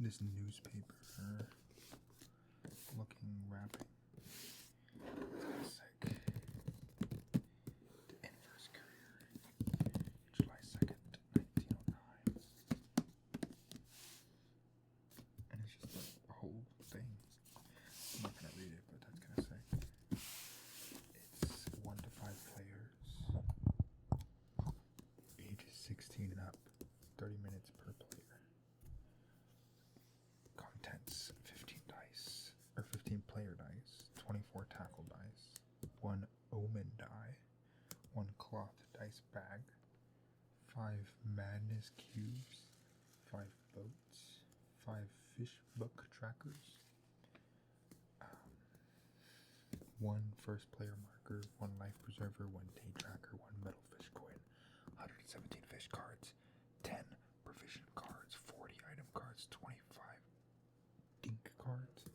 this newspaper looking wrapping. It's sick. The Inverse Courier, July 2nd, 1909. And it's just a whole thing. I'm not gonna read it, but that's gonna say it's 1 to 5 players, ages 16 and up, 30 minutes per player. Contents: 15 dice, or 15 player dice, 24 tackle dice, 1 omen die, 1 cloth dice bag, 5 madness cubes, 5 boats, 5 fish book trackers, 1 first player marker, 1 life preserver, 1 day tracker, 1 metal fish coin, 117 fish cards, 10 provision cards, 40 item cards, 25 dink cards,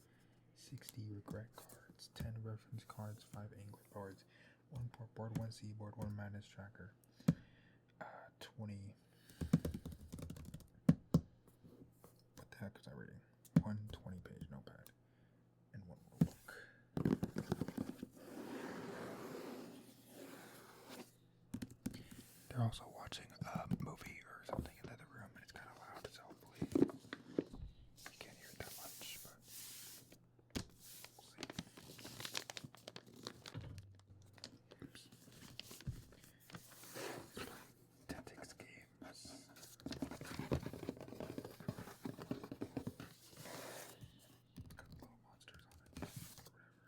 60 regret cards, 10 reference cards, 5 angler cards, 1 port board, 1 seaboard, 1 madness tracker, 20. What the heck was I reading? 1 20-page notepad and 1 rule book. They're also watching a movie or something in the other room, and it's kind of loud, so hopefully you can't hear it that much, but we'll see. Oops. Tactics games. Got little monsters on it, or whatever.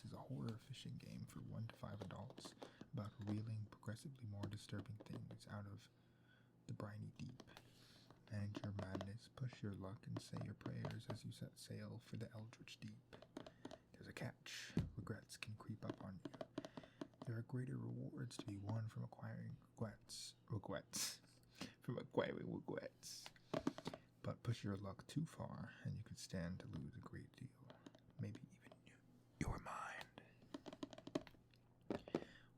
is a horror fishing game for 1 to 5 adults about reeling progressively more disturbing things out of the briny deep. Manage your madness, push your luck, and say your prayers as you set sail for the eldritch deep. There's a catch. Regrets can creep up on you. There are greater rewards to be won from acquiring regrets. But push your luck too far, and you could stand to lose a great deal. Maybe even your mind.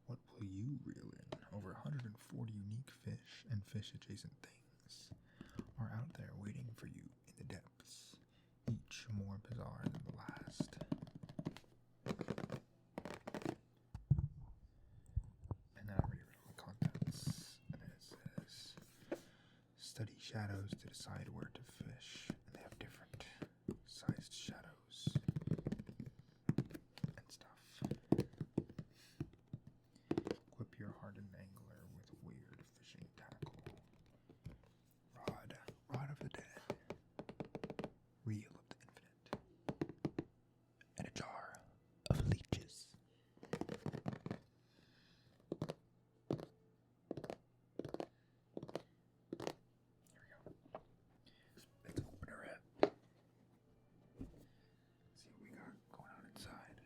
What will you reel in? Over 140 unique fish and fish-adjacent things are out there waiting for you in the depths, each more bizarre than the last. And then I already read all the contents, and it says, study shadows to decide where to fish, and they have different sized shadows and stuff. Equip your hardened angler with weird fishing tackle. Rod of the dead. Reel of the infinite. And a jar of leeches. Here we go. Let's open her up. See what we got going on inside.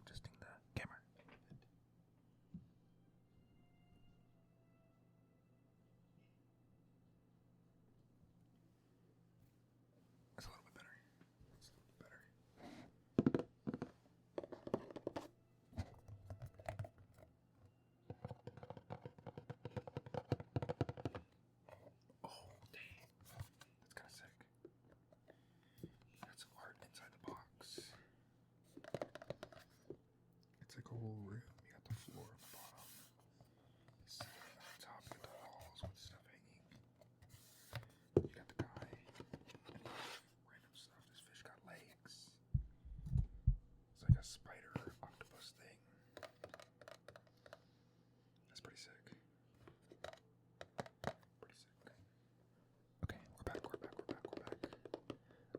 Adjusting the camera. That's a little bit better. Oh, dang. That's kind of sick. Got some art inside the box. It's like a whole room. You got the floor on the bottom, the ceiling on the top, you got the walls with stuff hanging. You got the guy, and random stuff. This fish got legs. It's like a spider octopus thing. That's pretty sick. Okay, we're back.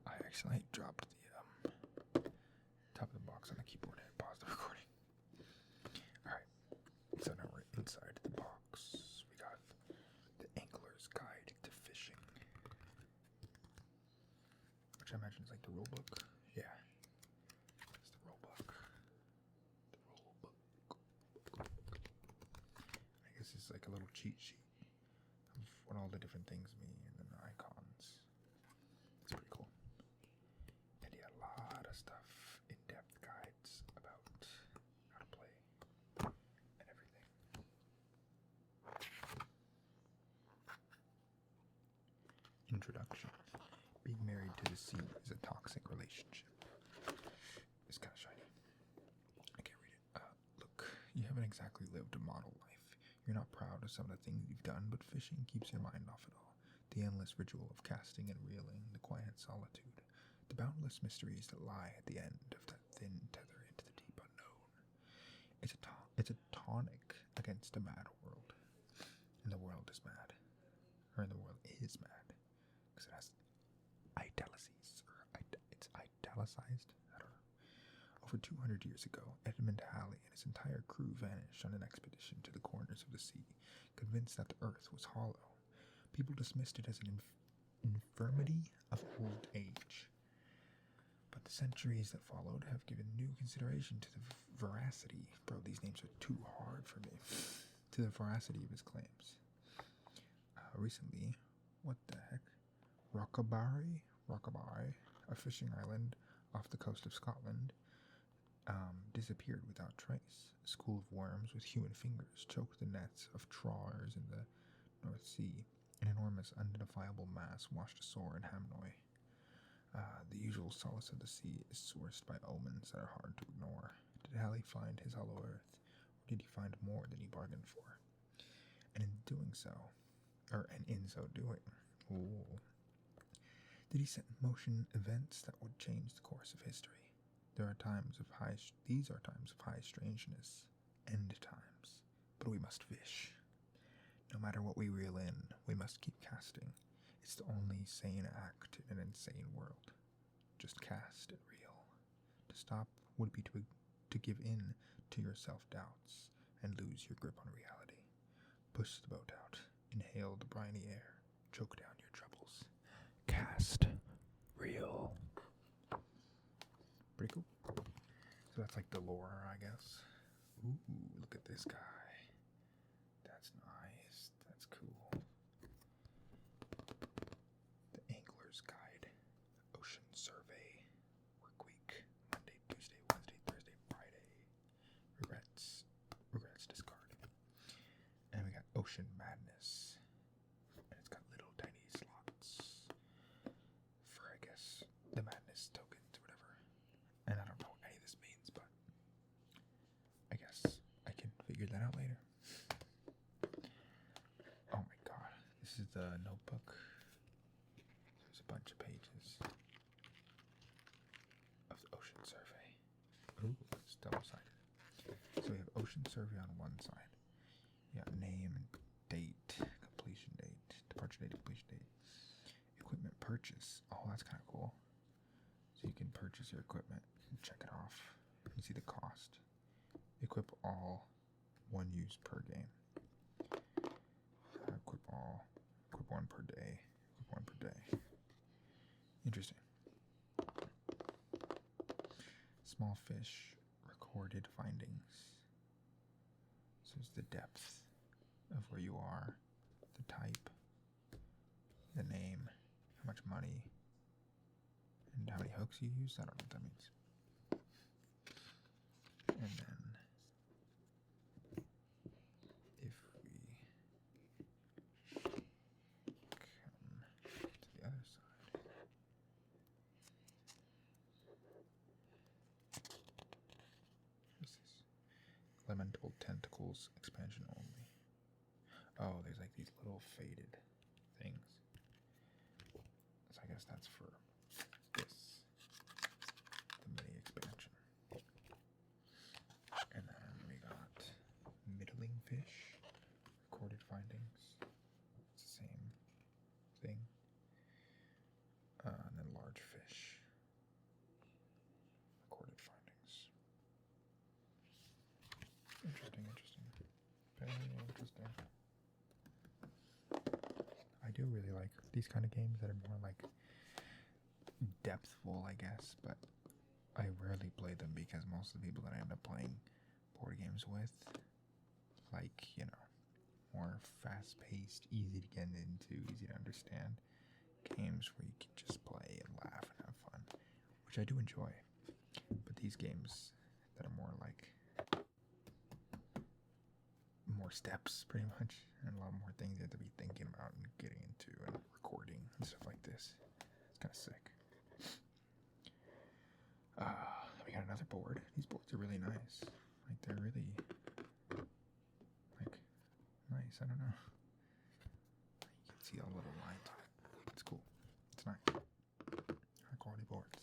I accidentally dropped the top of the box on the keyboard and paused the recording. Alright, so now we're inside the box. We got the Angler's Guide to Fishing, which I imagine is like the rule book. Yeah, it's the rule book. I guess it's like a little cheat sheet of what all the different things mean and then the icons. It's pretty cool. And yeah, a lot of stuff, in-depth guides about how to play and everything. Introduction. Being married to the sea is a toxic relationship. It's kind of shiny. I can't read it. Look, you haven't exactly lived a model life. You're not proud of some of the things you've done, but fishing keeps your mind off it all. The endless ritual of casting and reeling, the quiet solitude, the boundless mysteries that lie at the end of that thin tether into the deep unknown. It's a tonic against a mad world. And the world is mad. Or the world is mad. Because it has italicized. It's italicized? I don't know. Over 200 years ago, Edmund Halley and his entire crew vanished on an expedition to the corners of the sea, convinced that the earth was hollow. People dismissed it as an infirmity of old age. But the centuries that followed have given new consideration to the veracity. Bro, these names are too hard for me. To the veracity of his claims. Recently, what the heck? Rockabari, a fishing island off the coast of Scotland, disappeared without trace. A school of worms with human fingers choked the nets of trawlers in the North Sea. An enormous, unidentifiable mass washed ashore in Hamnoy. The usual solace of the sea is sourced by omens that are hard to ignore. Did Halley find his hollow earth, or did he find more than he bargained for? And in so doing, did he set in motion events that would change the course of history? These are times of high strangeness. end times, but we must fish. No matter what we reel in, we must keep casting. It's the only sane act in an insane world. Just cast and reel. To stop would be to give in to your self-doubts and lose your grip on reality. Push the boat out. Inhale the briny air. Choke down your troubles. Cast. Reel. Pretty cool. So that's like the lore, I guess. Ooh, look at this guy. That's nice. That's cool. The Angler's Guide. Ocean Survey. Work week. Monday, Tuesday, Wednesday, Thursday, Friday. Regrets. Regrets discard. And we got Ocean Madness. And it's got little tiny slots for, I guess, the madness tokens or whatever. And I don't know what any of this means, but I guess I can figure that out later. Oh my god. This is the notebook. There's a bunch of pages of the Ocean Survey. Ooh, it's double-sided. So we have Ocean Survey on one side. You got name and date, completion date, departure date, completion date. Equipment purchase. Oh, that's kind of cool. So you can purchase your equipment and check it off. You see the cost. Equip all, 1 use per game. Equip all, equip 1 per day, equip 1 per day. Interesting. Small fish, recorded findings. So it's the depth of where you are, the type, the name, how much money, and how many hooks you use. I don't know what that means. And then if we come to the other side, what's this? Elemental Tentacles expansion only. Oh, there's like these little faded things. So I guess that's for this, the mini expansion. And then we got middling fish, recorded findings. It's the same thing. And then large fish, recorded findings. Interesting, interesting. Very interesting. I do really like these kind of games that are more like depthful, I guess, but I rarely play them because most of the people that I end up playing board games with, like, you know, more fast-paced, easy to get into, easy to understand games where you can just play and laugh and have fun, which I do enjoy. But these games that are more like more steps, pretty much, and a lot more things you have to be thinking about and getting into and recording and stuff like this. It's kind of sick. We got another board. These boards are really nice. Like, they're really, like, nice. I don't know. You can see all the little lines on it. It's cool. It's nice. High quality boards.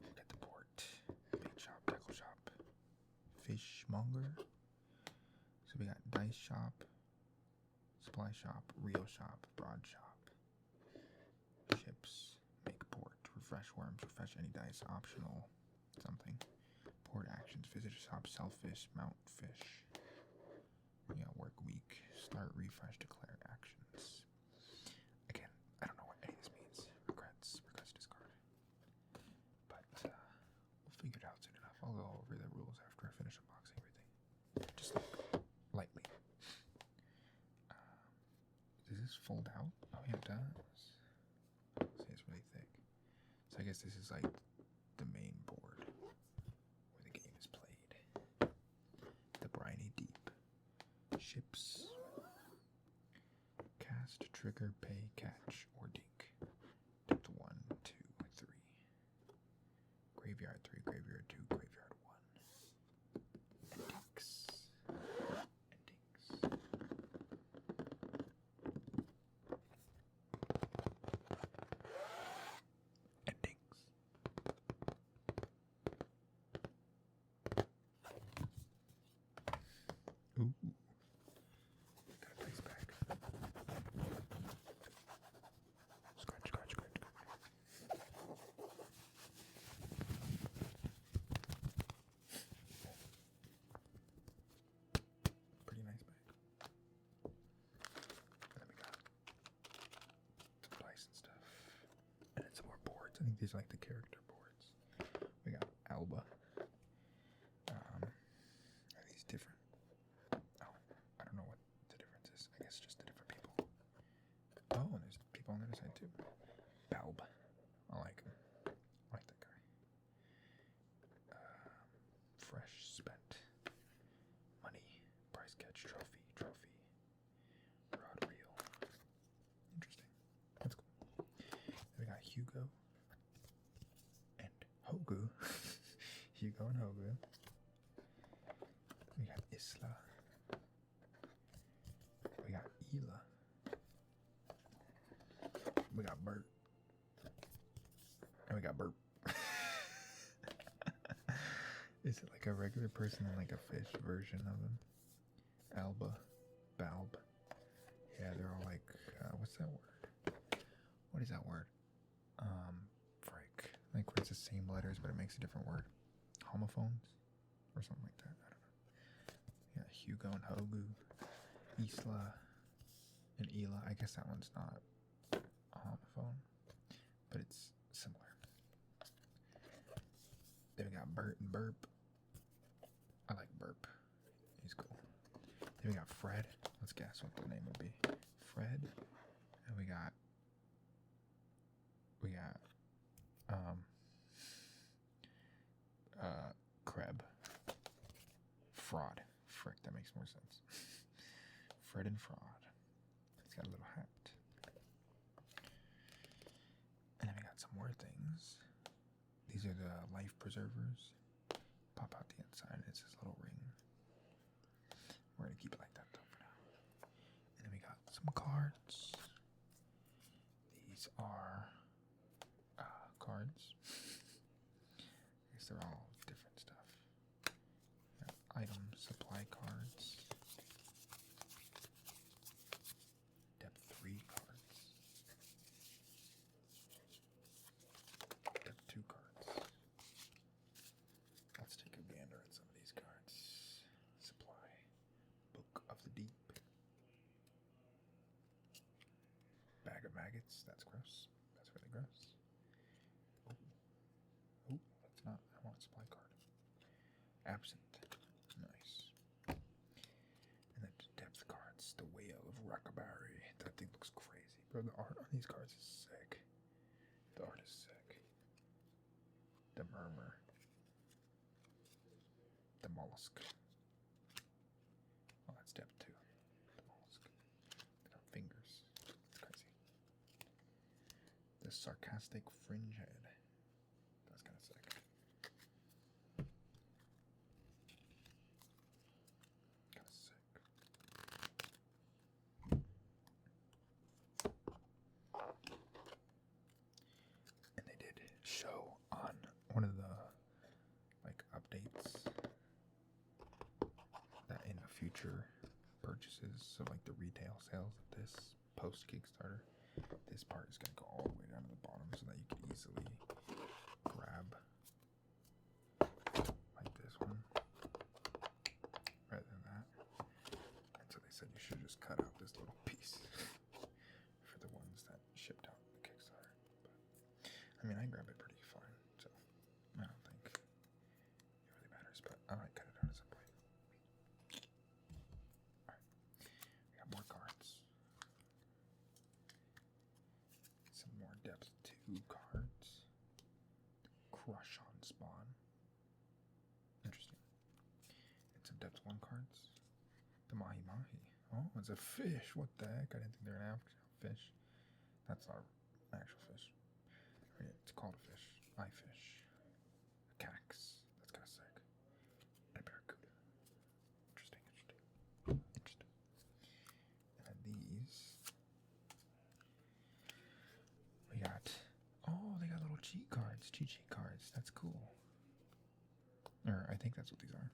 We got the port. Bait shop, tackle shop. Fishmonger. So we got dice shop, supply shop, reel shop, broad shop, ships, make port, refresh worms, refresh any dice, optional, something, port actions, visitor shop, sell fish, mount fish. We got work week, start, refresh, declare actions. Again, I don't know what any of this means. Regrets discard. But we'll figure it out soon enough. I'll go over the rules after I finish unboxing everything. Just lightly. Does this fold out? Oh yeah, it does. See, it's really thick. So I guess this is like the main board where the game is played. The briny deep. Ships. Cast, trigger, pay, catch, or dink. Depth 1, 2, 3. Graveyard 3, graveyard 2, graveyard 1. And dinks. I think these are like the character boards. We got Alba. Are these different? Oh, I don't know what the difference is. I guess just the different people. Oh, and there's people on the other side too. Balb. I like him. I like that guy. Fresh spent. Money. Price catch. Trophy. Rod reel. Interesting. That's cool. Then we got Hugo. And Hogu. Hugo and Hogu. We got Isla. We got Ela. We got Bert. And we got Burp. Is it like a regular person and like a fish version of him? Alba. Balb. Yeah, they're all like, what's that word? What is that word? Frick. Like where it's the same letters but it makes a different word. Homophones? Or something like that. I don't know. Yeah, Hugo and Hogu. Isla and Ela. I guess that one's not a homophone, but it's similar. Then we got Bert and Burp. I like Burp. He's cool. Then we got Fred. Let's guess what the name would be. Fred. And we got Kreb. Fraud. Frick, that makes more sense. Fred and Fraud. He's got a little hat. And then we got some more things. These are the life preservers. Pop out the inside. It's this little ring. We're going to keep it like that though for now. And then we got some cards. These are cards. I guess they're all different stuff. Item supply cards. Depth 3 cards. Depth 2 cards. Let's take a gander at some of these cards. Supply. Book of the Deep. Bag of maggots. That's gross. That's really gross. Oh, that's not. I want a supply card. Absent. Nice. And then depth cards. The Whale of Rockabari. That thing looks crazy. Bro, the art on these cards is sick. The art is sick. The Murmur. The Mollusk. Oh, that's depth 2. The Mollusk. They got fingers. It's crazy. The Sarcastic Fringe Head. That's kind of sick. Kind of sick. And they did show on one of the like updates that in the future purchases, so like the retail sales of this post Kickstarter, this part is going to go all the way down to the bottom so that you can easily grab like this one rather than that. And so they said you should just cut out this little piece for the ones that shipped out the Kickstarter. But I mean, I grab it pretty fine, so I don't think it really matters, but I might cut it out at some point. Alright, we got more cards. Some more depth 2 cards. Crush on Spawn. Interesting. And some depth 1 cards. The Mahi Mahi. Oh, it's a fish. What the heck? I didn't think they were an actual fish. That's not an actual fish. It's called a fish. Eye fish. A cax. That's kind of sick. And a barracuda. Interesting. And then these. We got. Oh, they got little cheat cards. Cheat sheet cards. That's cool. Or I think that's what these are.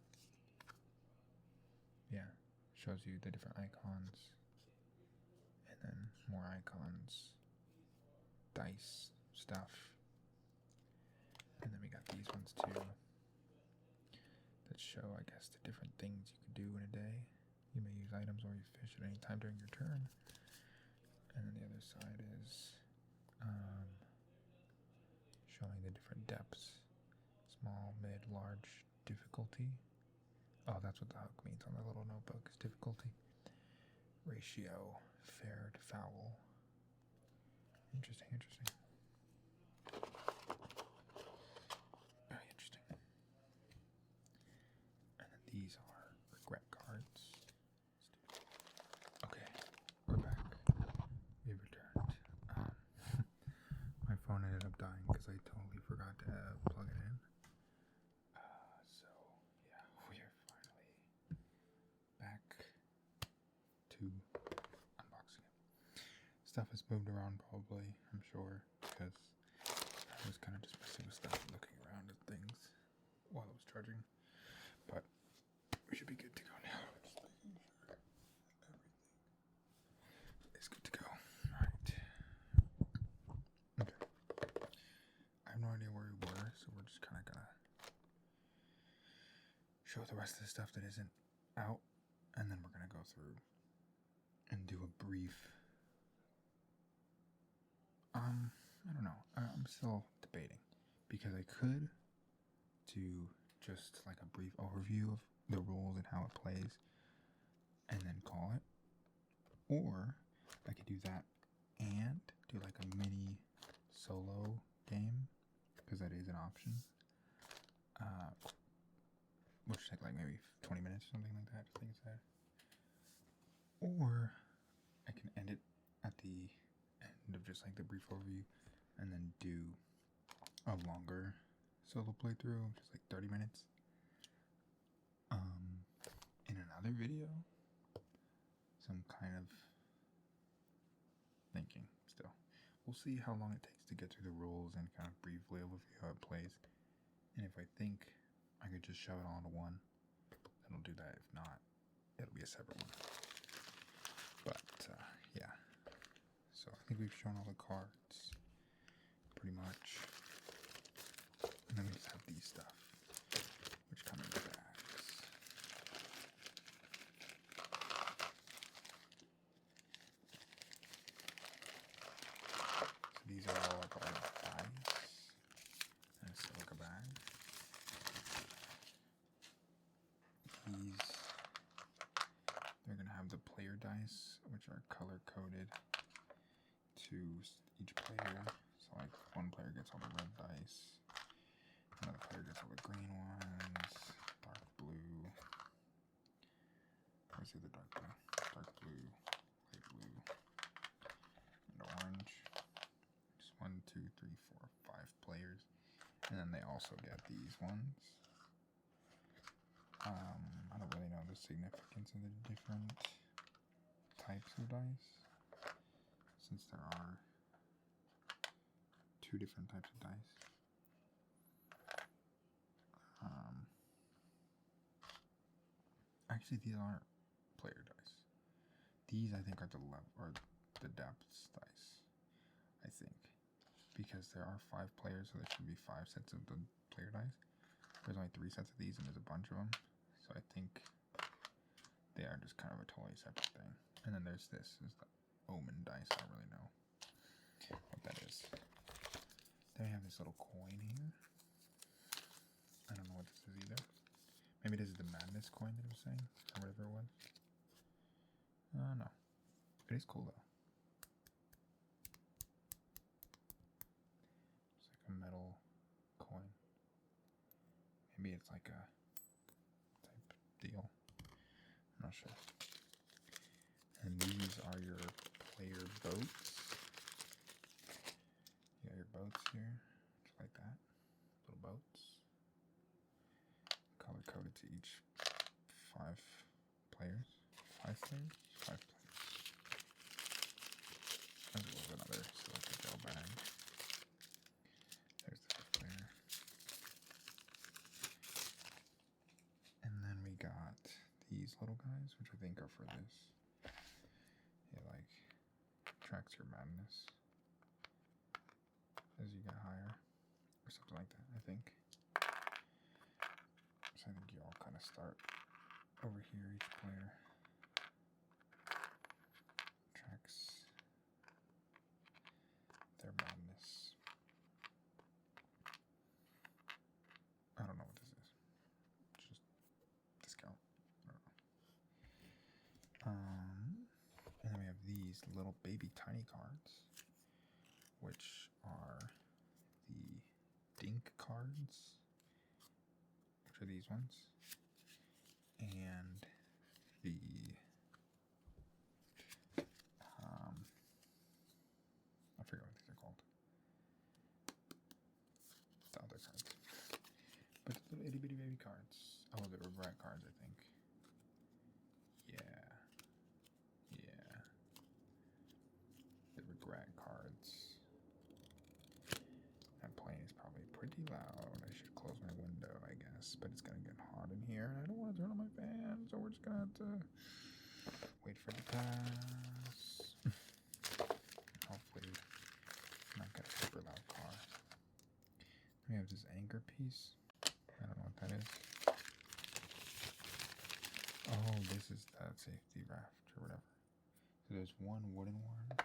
Yeah. Shows you the different icons. And then more icons. Dice stuff. And then we got these ones too that show, I guess, the different things you can do in a day. You may use items or you fish at any time during your turn. And then the other side is showing the different depths. Small, mid, large, difficulty. Oh, that's what the hook means on the little notebook, is difficulty. Ratio, fair to foul. Interesting, interesting. Very interesting. And then these are regret cards. Okay, we're back. We returned. My phone ended up dying because I totally forgot to plug it in. So, yeah, we are finally back to unboxing it. Stuff has moved around probably, I'm sure, because I was kind of just messing with stuff and looking around at things while I was charging. But we should be good to go now. Just making sure everything is good to go. Alright. Okay. I have no idea where we were, so we're just kind of gonna show the rest of the stuff that isn't out, and then we're gonna go through and do a brief I don't know. I'm still debating because I could do just like a brief overview of the rules and how it plays and then call it, or I could do that and do like a mini solo game, because that is an option, which take like maybe 20 minutes or something like that, I think it's that. Or I can end it at the end of just like the brief overview and then do a longer solo playthrough, just like 30 minutes, in another video. So I'm kind of thinking still. We'll see how long it takes to get through the rules and kind of briefly overview how it plays. And if I think I could just shove it all into one, then I'll do that. If not, it'll be a separate one. But, yeah. So I think we've shown all the cards, pretty much. And then we just have these stuff, which come in bags. So these are all of our dice in a silica bag. These, they're going to have the player dice, which are color-coded to each player. So like one player gets all the red dice, another player gets all the green ones, dark blue. Where's the dark blue? Dark blue, light blue, and orange. Just 1, 2, 3, 4, 5 players. And then they also get these ones. I don't really know the significance of the different types of dice, since there are 2 different types of dice. Actually, these aren't player dice. These, I think, are the depths dice. I think, because there are 5 players, so there should be 5 sets of the player dice. There's only 3 sets of these, and there's a bunch of them. So I think they are just kind of a totally separate thing. And then there's this, is the omen dice. I don't really know what that is. Then we have this little coin here. I don't know what this is either. Maybe this is the madness coin that I was saying, or whatever it was. No. It is cool though. It's like a metal coin. Maybe it's like a type deal. I'm not sure. And these are your player boats. You got your boats here, just like that. Little boats. Color coded to each 5 players. 5 players? 5 players. As well as another silica gel bag. There's the 5th player. And then we got these little guys, which I think are for this. It like tracks your madness as you get higher, or something like that, I think. So I think you all kind of start over here, each player tracks their madness. the little baby tiny cards, which are the dink cards, which are these ones, and the I forget what these are called. The other cards. But the little itty bitty baby cards. Oh, the regret cards, I think. Yeah. The regret cards. That plane is probably pretty loud. I should close my window, I guess. But it's gonna get hot in here, and I don't want to turn on my fan, so we're just gonna have to wait for it to pass. Hopefully, not get a super loud car. We have this anchor piece. I don't know what that is. Oh, this is that safety raft or whatever. So there's one wooden one,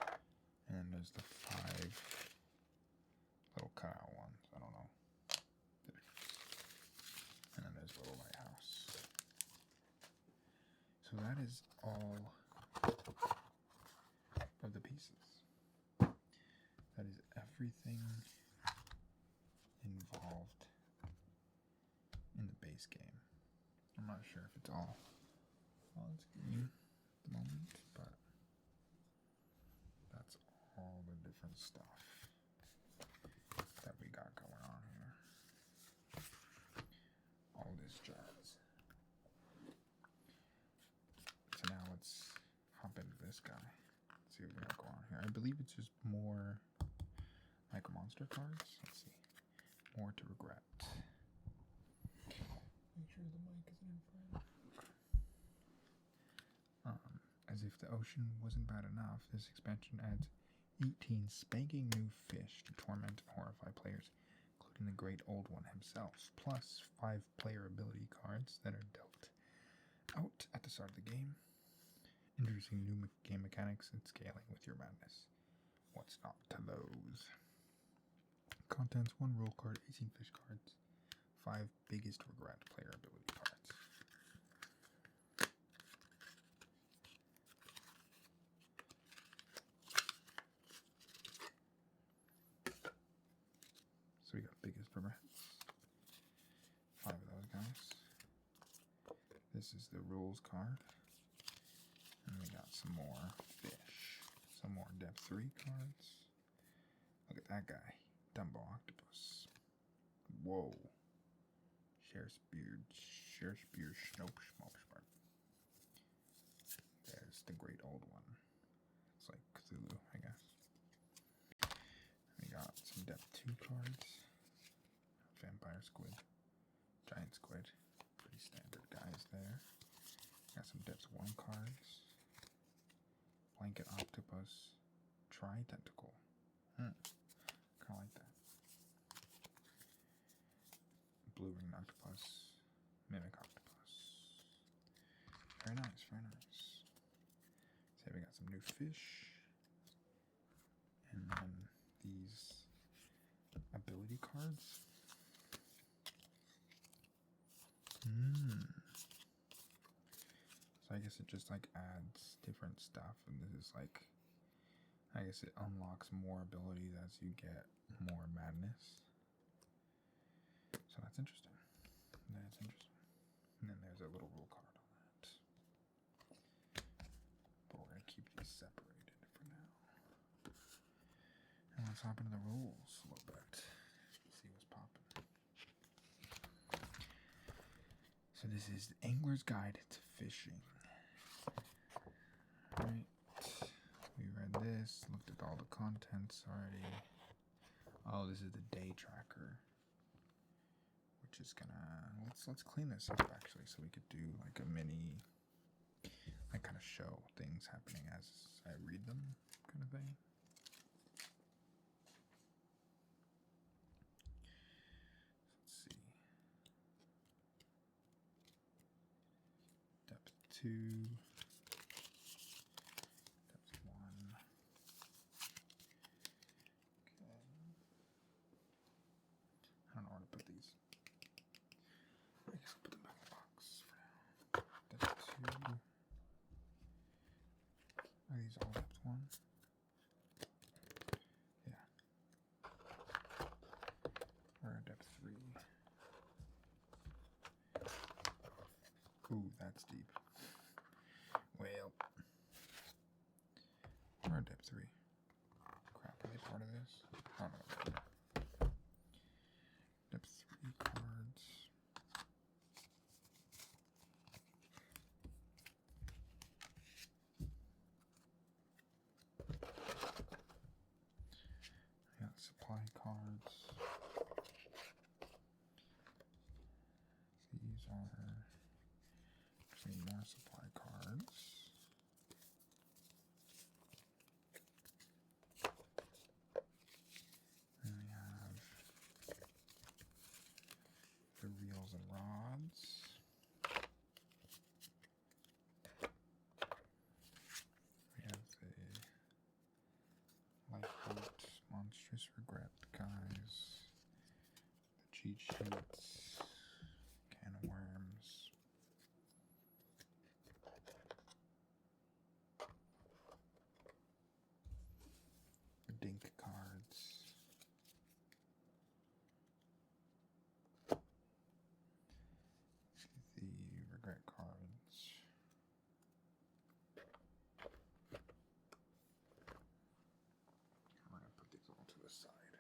and then there's the 5 little cutout ones. I don't know. And then there's a little lighthouse. So that is all of the pieces. That is everything involved in the base game. I'm not sure if it's all on screen at the moment, but that's all the different stuff that we got going on here. All this jazz. So now let's hop into this guy. Let's see what we got going on here. I believe it's just more Micro Monster cards. Let's see. More to regret. Make sure the mic isn't in frame. As if the ocean wasn't bad enough, this expansion adds 18 spanking new fish to torment and horrify players, including the great old one himself, plus 5 player ability cards that are dealt out at the start of the game, introducing new game mechanics and scaling with your madness. What's not to loathe? Contents: 1 rule card, 18 fish cards, 5 biggest regret player ability cards. So we got biggest regrets. 5 of those guys. This is the rules card. And we got some more fish. Some more depth 3 cards. Look at that guy. Dumbo Octopus. Whoa. Shakespeare, Schnope, Schmope. There's the great old one. It's like Cthulhu, I guess. We got some depth 2 cards. Vampire squid. Giant squid. Pretty standard guys there. Got some depth 1 cards. Blanket octopus. Tri-tentacle. Kind of like that. Blue ring octopus. Mimic octopus. Very nice, very nice. So we got some new fish. And then these ability cards. So I guess it just like adds different stuff, and this is like, I guess it unlocks more abilities as you get more madness. So that's interesting. And then there's a little rule card on that. But we're gonna keep these separated for now. And let's hop into the rules a little bit. See what's popping. So this is the Angler's Guide to Fishing. Right. We read this, looked at all the contents already. Oh, this is the day tracker. Which is gonna let's clean this up actually, so we could do like a mini, like kind of show things happening as I read them kind of thing. Let's see. Depth 2. Depth 1. Okay. I don't know where to put these. I guess I'll put them back in the box for now. Depth 2. Are these all depth 1? Ooh, that's deep. Well, we're at depth 3. Crap, are they part of this? Oh no. Depth 3 cards. I got supply cards. These are actually more supply cards. And we have the reels and rods. We have the lifeboat monstrous regret guys. The cheat sheets. Can of worms. The dink cards. The regret cards. I'm going to put these all to the side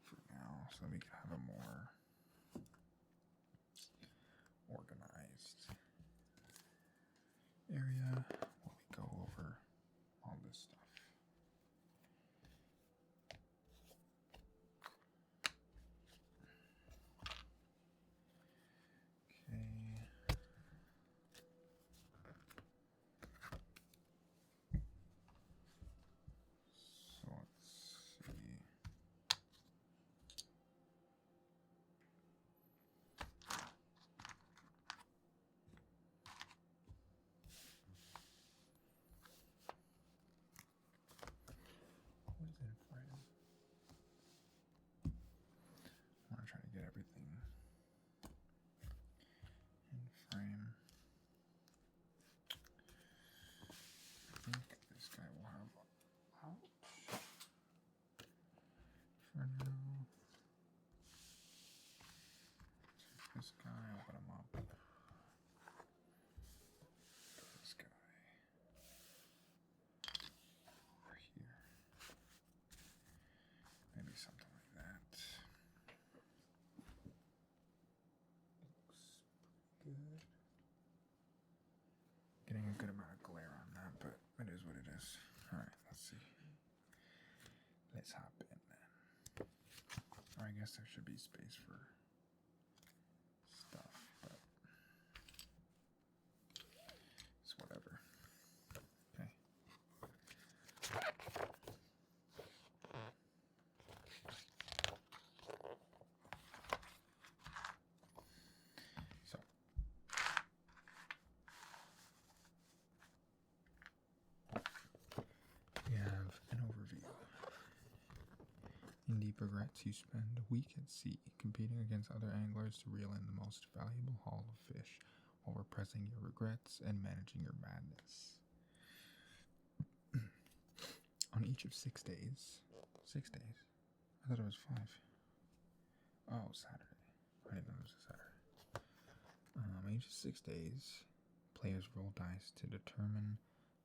for now so we can have a more organized area while we go over all this stuff. Okay. So let's see. What is it in frame? I want to try to get everything in frame. I think this guy will have out for now. Take this guy, open him up. This guy over here. Maybe something like that. Looks good. Getting a good amount of glare on that, but it is what it is. Alright, let's see. Let's hop in then. Or I guess there should be space for stuff, but it's whatever. Okay. So we have an overview. In deep regrets, you spend a week at sea, competing against other anglers to reel in the most valuable haul of fish, while repressing your regrets and managing your madness. On each of 6 days. 6 days? I thought it was 5. Oh, Saturday. I didn't know it was a Saturday. On each of 6 days, players roll dice to determine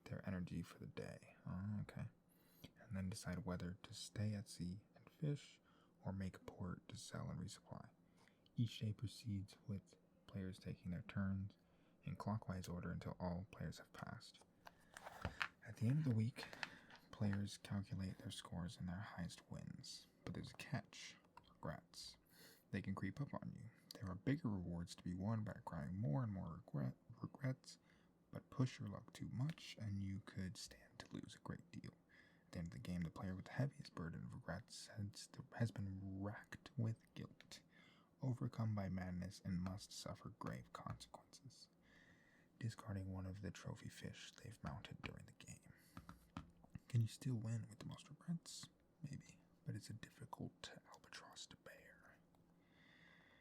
their energy for the day. Oh, okay. And then decide whether to stay at sea and fish or make a port to sell and resupply. Each day proceeds with players taking their turns in clockwise order until all players have passed. At the end of the week, players calculate their scores and their highest wins. But there's a catch. Regrets. They can creep up on you. There are bigger rewards to be won by acquiring more and more regrets, but push your luck too much and you could stand to lose a great deal. At the end of the game, the player with the heaviest burden of regrets has been racked with guilt, overcome by madness, and must suffer grave consequences, discarding one of the trophy fish they've mounted during the game. Can you still win with the most regrets? Maybe, but it's a difficult albatross to bear.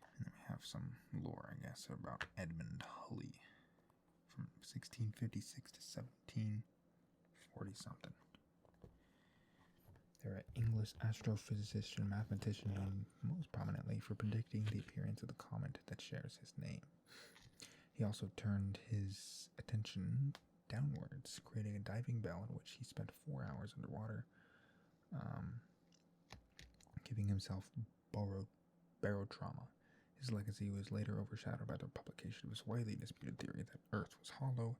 And then we have some lore, I guess, about Edmund Hulley from 1656 to 1740 something. They're an English astrophysicist and mathematician known most prominently for predicting the appearance of the comet that shares his name. He also turned his attention downwards, creating a diving bell in which he spent 4 hours underwater, giving himself barotrauma. His legacy was later overshadowed by the publication of his widely disputed theory that Earth was hollow.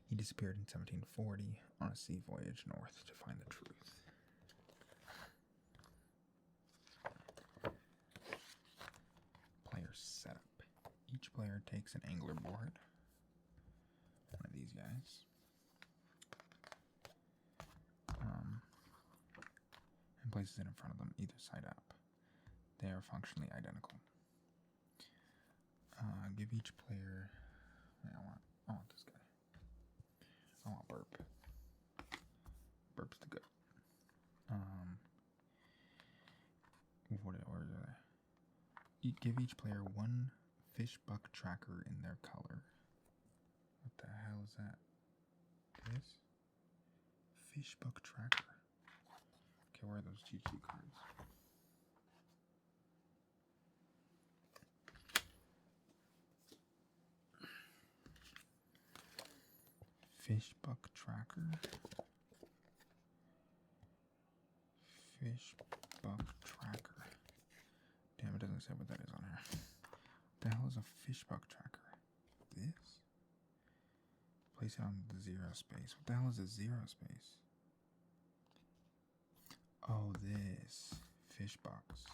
He disappeared in 1740 on a sea voyage north to find the truth. Player setup. Each player takes an angler board, one of these guys, and places it in front of them, either side up. They are functionally identical. Give each player. I want this guy. I want Burp. Burp's the good. What are they? You give each player one fish buck tracker in their color. What the hell is that? This? Fish buck tracker. Okay, where are those cheat sheet cards? Fish buck tracker. Fish buck tracker. Damn, it doesn't say what that is on here. What the hell is a fish buck tracker? This? Place it on the 0 space. What the hell is a 0 space? Oh, this. Fish bucks.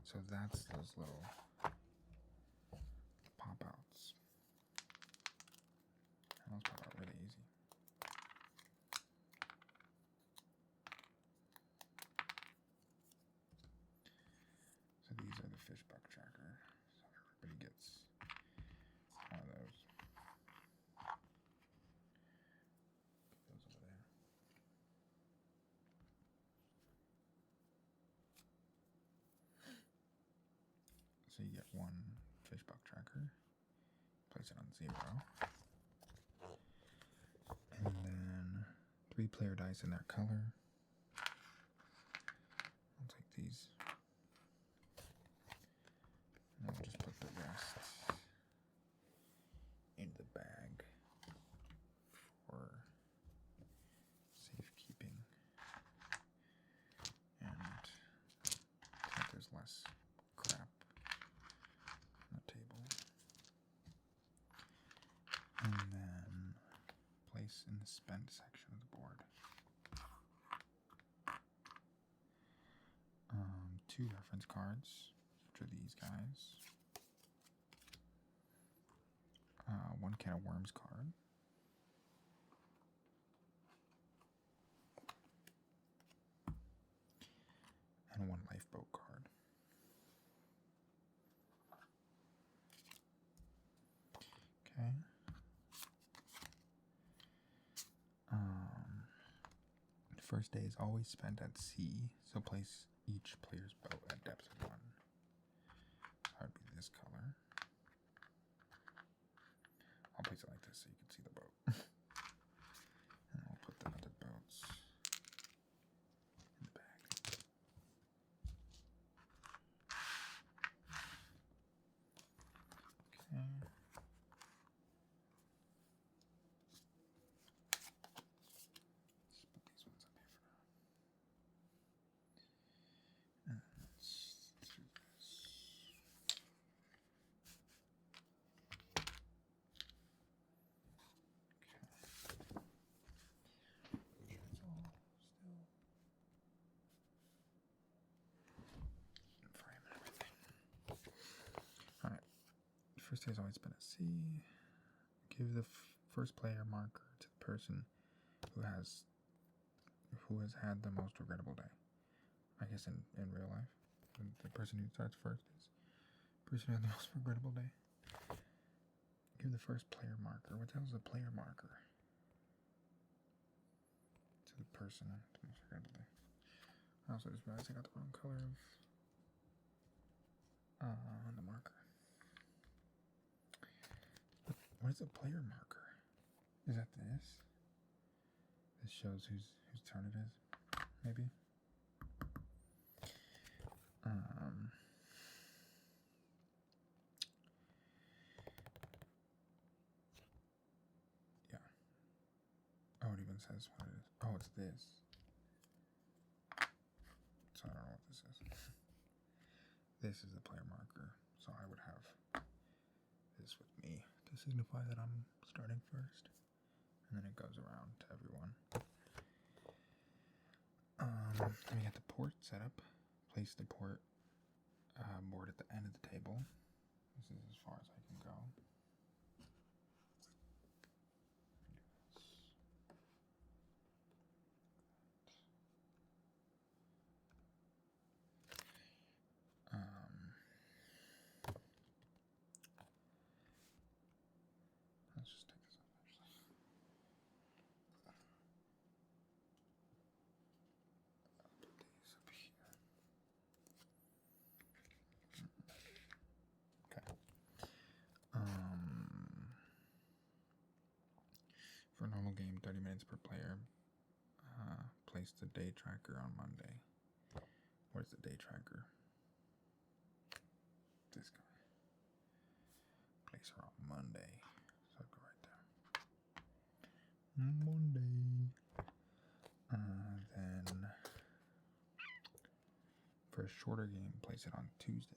So that's those little pop-outs. And those pop out really easy. So these are the fish buck tracker. So everybody gets one of those. Put those over there. So you get one fish buck tracker. Place it on 0. And then 3 player dice in their color. I'll take these. And I'll just put the rest in the bag for safekeeping. And I think there's less crap on the table. And then place in the spent section of the board. 2 reference cards, which are these guys. 1 can of worms card. And 1 lifeboat card. Okay. The first day is always spent at sea, so place each player's boat at depth of 1. So that would be this color. I'll place it like this so you can see the boat. And I'll put the other boats in the bag. Okay. Let's put these ones up here for now. And let's do this. First day is always been at sea. Give the first player marker to the person who has had the most regrettable day. I guess in real life, the person who starts first is the person who had the most regrettable day. Give the first player marker. What the hell is a player marker? To the person with the most regrettable day. I also just realized I got the wrong color of the marker. What is a player marker? Is that this? This shows whose turn it is, maybe? even says what it is. Oh, it's this. So I don't know what this is. This is the player marker. So I would have this with me to signify that I'm starting first. And then it goes around to everyone. Then we got the port set up. Place the port board at the end of the table. This is as far as I can go. Let's just take this off actually. I'll put these up here. Okay. For a normal game, 30 minutes per player. Place the day tracker on Monday. Where's the day tracker? This guy. Place her on Monday. So I'll go right there. Monday. Then for a shorter game, place it on Tuesday.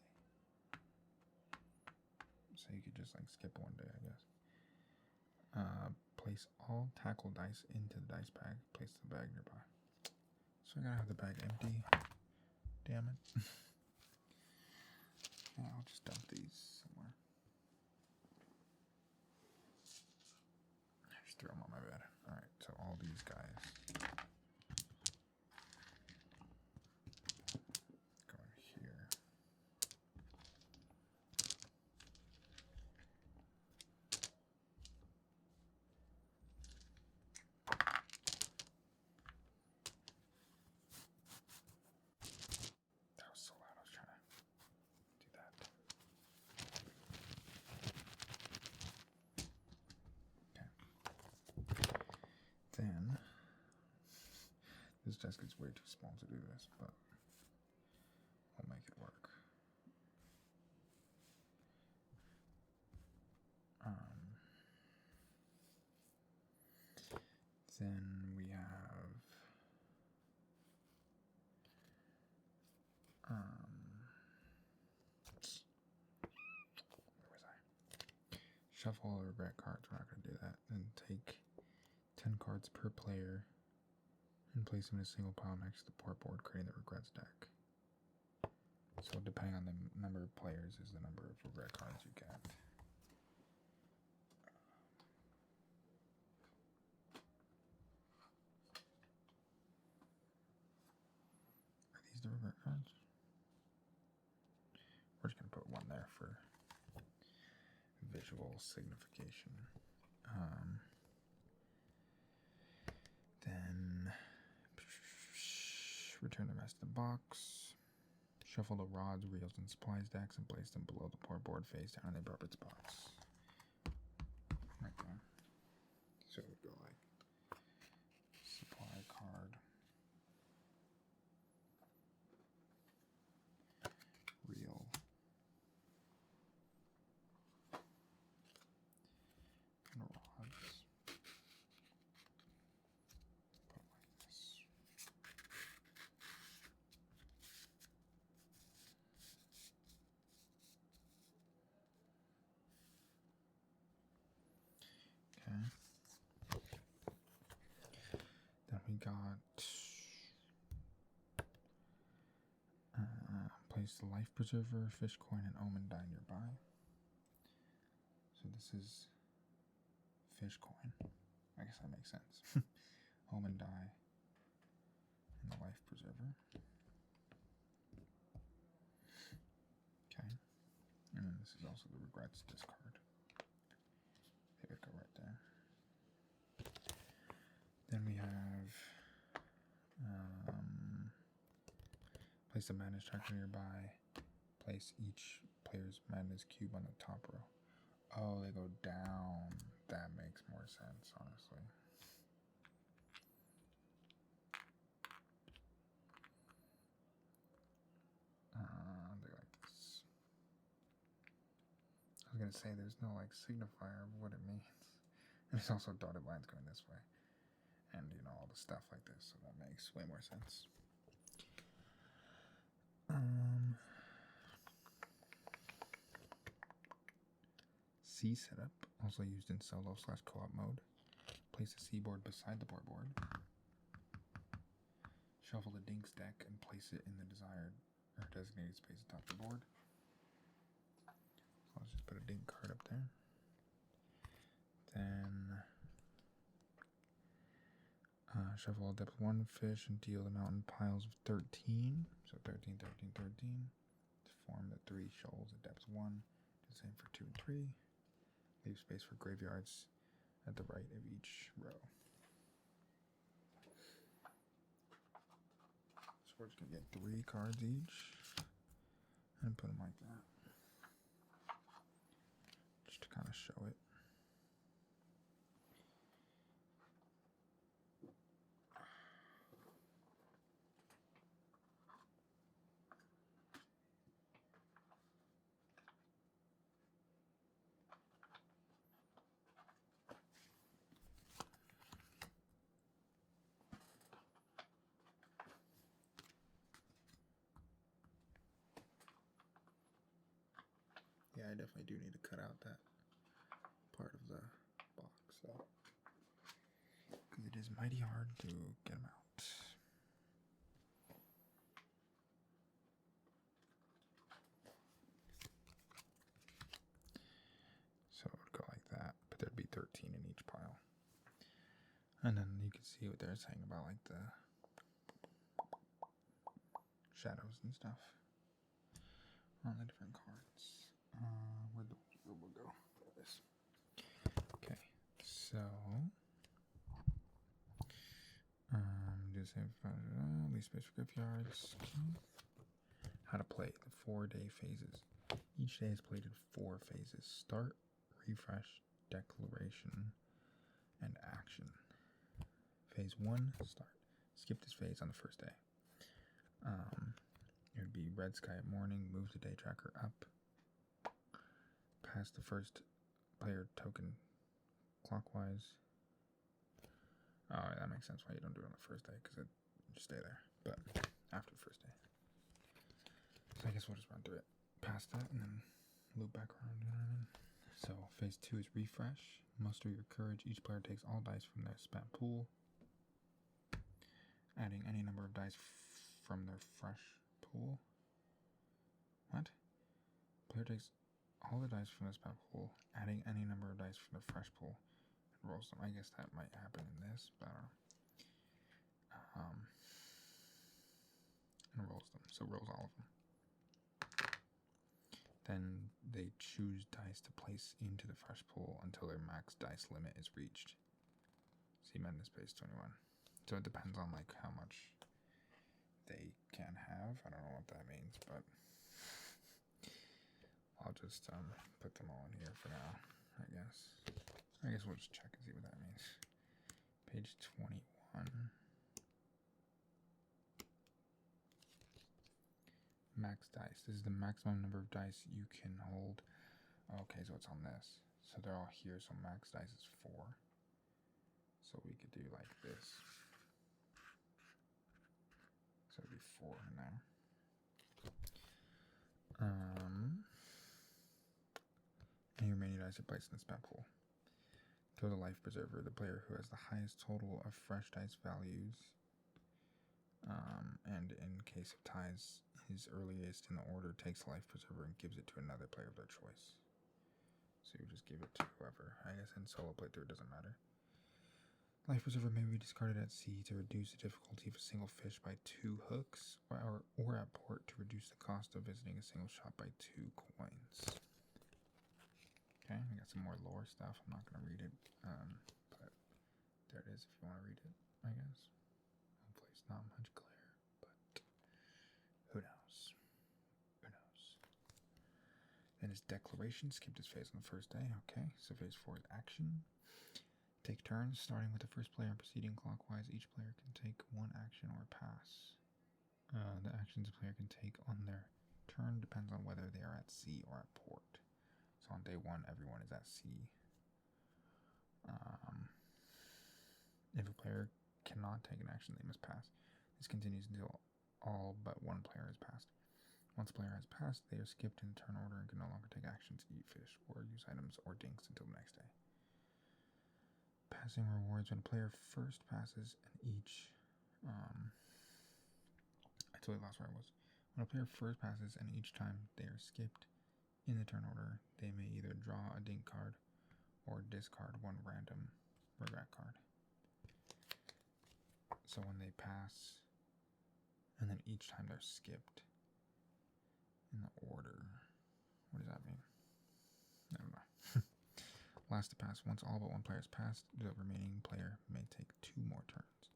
So you could just like skip one day, I guess. Place all tackle dice into the dice bag. Place the bag nearby. So I gotta have the bag empty. Damn it. Yeah, I'll just dump these somewhere. I just threw them on my bed. Alright, so all these guys go in here. That was so loud, I was trying to do that. Okay. Then, this desk is way too small to do this, but I'll make it work. Then we have where was I? Shuffle or regret cards. We're not going to do that. Then take 10 cards per player and place them in a single pile next to the port board, creating the regrets deck. So depending on the number of players is the number of regret cards you get. Are these the regret cards? We're just going to put one there for visual signification. Then return the rest of the box. Shuffle the rods, reels, and supplies decks and place them below the port board face down in the appropriate spots. Right there. So it would go like supply card, reel, and rods. Put like this. Okay. Then we got place the life preserver, fish coin, and omen die nearby. So this is fish coin. I guess that makes sense. Omen die and the life preserver. Okay. And then this is also the regrets discard. They would go right there. Then we have place a madness tracker nearby. Place each player's madness cube on the top row. Oh, they go down. That makes more sense, honestly. They're like this. I was gonna say there's no like signifier of what it means. And there's also dotted lines going this way. and all the stuff like this. So that makes way more sense. C setup, also used in solo/co-op mode. Place the C board beside the board. Shuffle the Dinks deck and place it in the desired or designated space atop the board. So let's just put a Dink card up there. Then shuffle all depth 1 fish and deal them out in piles of 13. So 13, 13, 13. To form the 3 shoals at depth 1. Do the same for 2 and 3. Leave space for graveyards at the right of each row. So we're just going to get 3 cards each and put them like that. Just to kind of show it. Yeah, I definitely do need to cut out that part of the box, so because it is mighty hard to get them out. So it would go like that, but there'd be 13 in each pile. And then you can see what they're saying about like the shadows and stuff on the different cards. Where'd the rule go? This. Okay, so do the same. Leave space for graveyards. How to play the 4-day phases. Each day is played in 4 phases: start, refresh, declaration, and action. Phase 1, start. Skip this phase on the first day. It would be red sky at morning, move the day tracker up, pass the first player token clockwise. Oh, that makes sense why you don't do it on the first day, because it just stay there, but after the first day. So I guess we'll just run through it. Past that and then loop back around, you know what I mean? So phase 2 is refresh. Muster your courage. Each player takes all dice from their spent pool, adding any number of dice from their fresh pool. What? Player takes all the dice from the spent pool, adding any number of dice from the fresh pool, and rolls them. I guess that might happen in this, but I don't know. And rolls them. So rolls all of them. Then they choose dice to place into the fresh pool until their max dice limit is reached. See Madness Base 21. So it depends on like how much they can have. I don't know what that means, but I'll just put them all in here for now, I guess. I guess we'll just check and see what that means. Page 21. Max dice. This is the maximum number of dice you can hold. Okay, so it's on this. So they're all here, so max dice is 4. So we could do like this. So it'd be 4 in there. Any remaining dice are placed in the spent pool. Throw the life preserver. The player who has the highest total of fresh dice values, and in case of ties, his earliest in the order takes the life preserver and gives it to another player of their choice. So you just give it to whoever. I guess in solo playthrough it doesn't matter. Life preserver may be discarded at sea to reduce the difficulty of a single fish by 2 hooks, or at port to reduce the cost of visiting a single shop by 2 coins. Okay, we got some more lore stuff. I'm not going to read it, but there it is if you want to read it, I guess. Hopefully it's not much glare, but who knows? Who knows? Then it's declaration. Skip this phase on the first day. Okay, so phase 4 is action. Take turns, starting with the first player and proceeding clockwise. Each player can take 1 action or pass. The actions a player can take on their turn depends on whether they are at sea or at port. So on day 1, everyone is at sea. If a player cannot take an action they must pass. This continues until all but one player has passed. Once a player has passed, they are skipped in turn order and can no longer take actions, eat fish, or use items or dinks until the next day. Passing rewards when a player first passes and each... I totally lost where I was. When a player first passes and each time they are skipped in the turn order, they may either draw a dink card or discard one random regret card. So when they pass, and then each time they're skipped in the order, what does that mean? I don't know. Last to pass. Once all but one player has passed, the remaining player may take 2 more turns.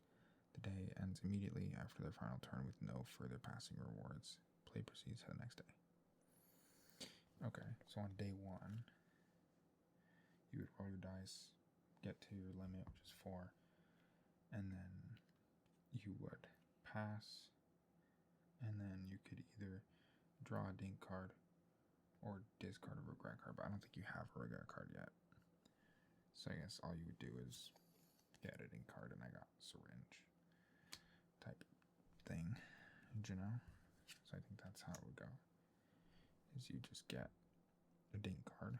The day ends immediately after their final turn with no further passing rewards. Play proceeds to the next day. Okay, so on day 1, you would roll your dice, get to your limit, which is 4, and then you would pass, and then you could either draw a dink card or discard a regret card, but I don't think you have a regret card yet. So I guess all you would do is get a dink card, and I got syringe type thing, you know? So I think that's how it would go, is you just get a dink card.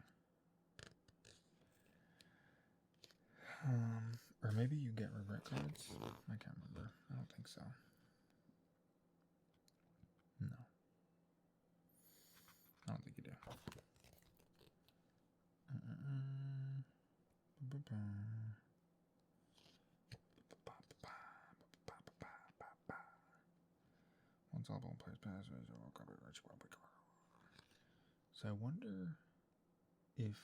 Or maybe you get regret cards. I can't remember. I don't think so. No. I don't think you do. Once all ball players pass, so I wonder if,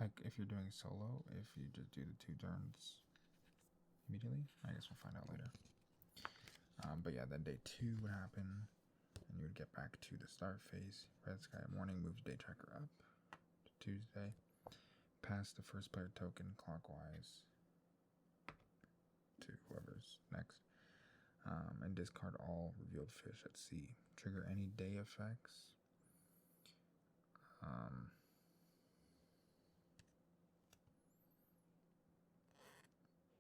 like, if you're doing solo, if you just do the 2 turns immediately. I guess we'll find out later. But yeah, then day 2 would happen, and you would get back to the start phase. Red Sky Morning moves day tracker up to Tuesday. Pass the first player token clockwise to whoever's next. And discard all revealed fish at sea. Trigger any day effects.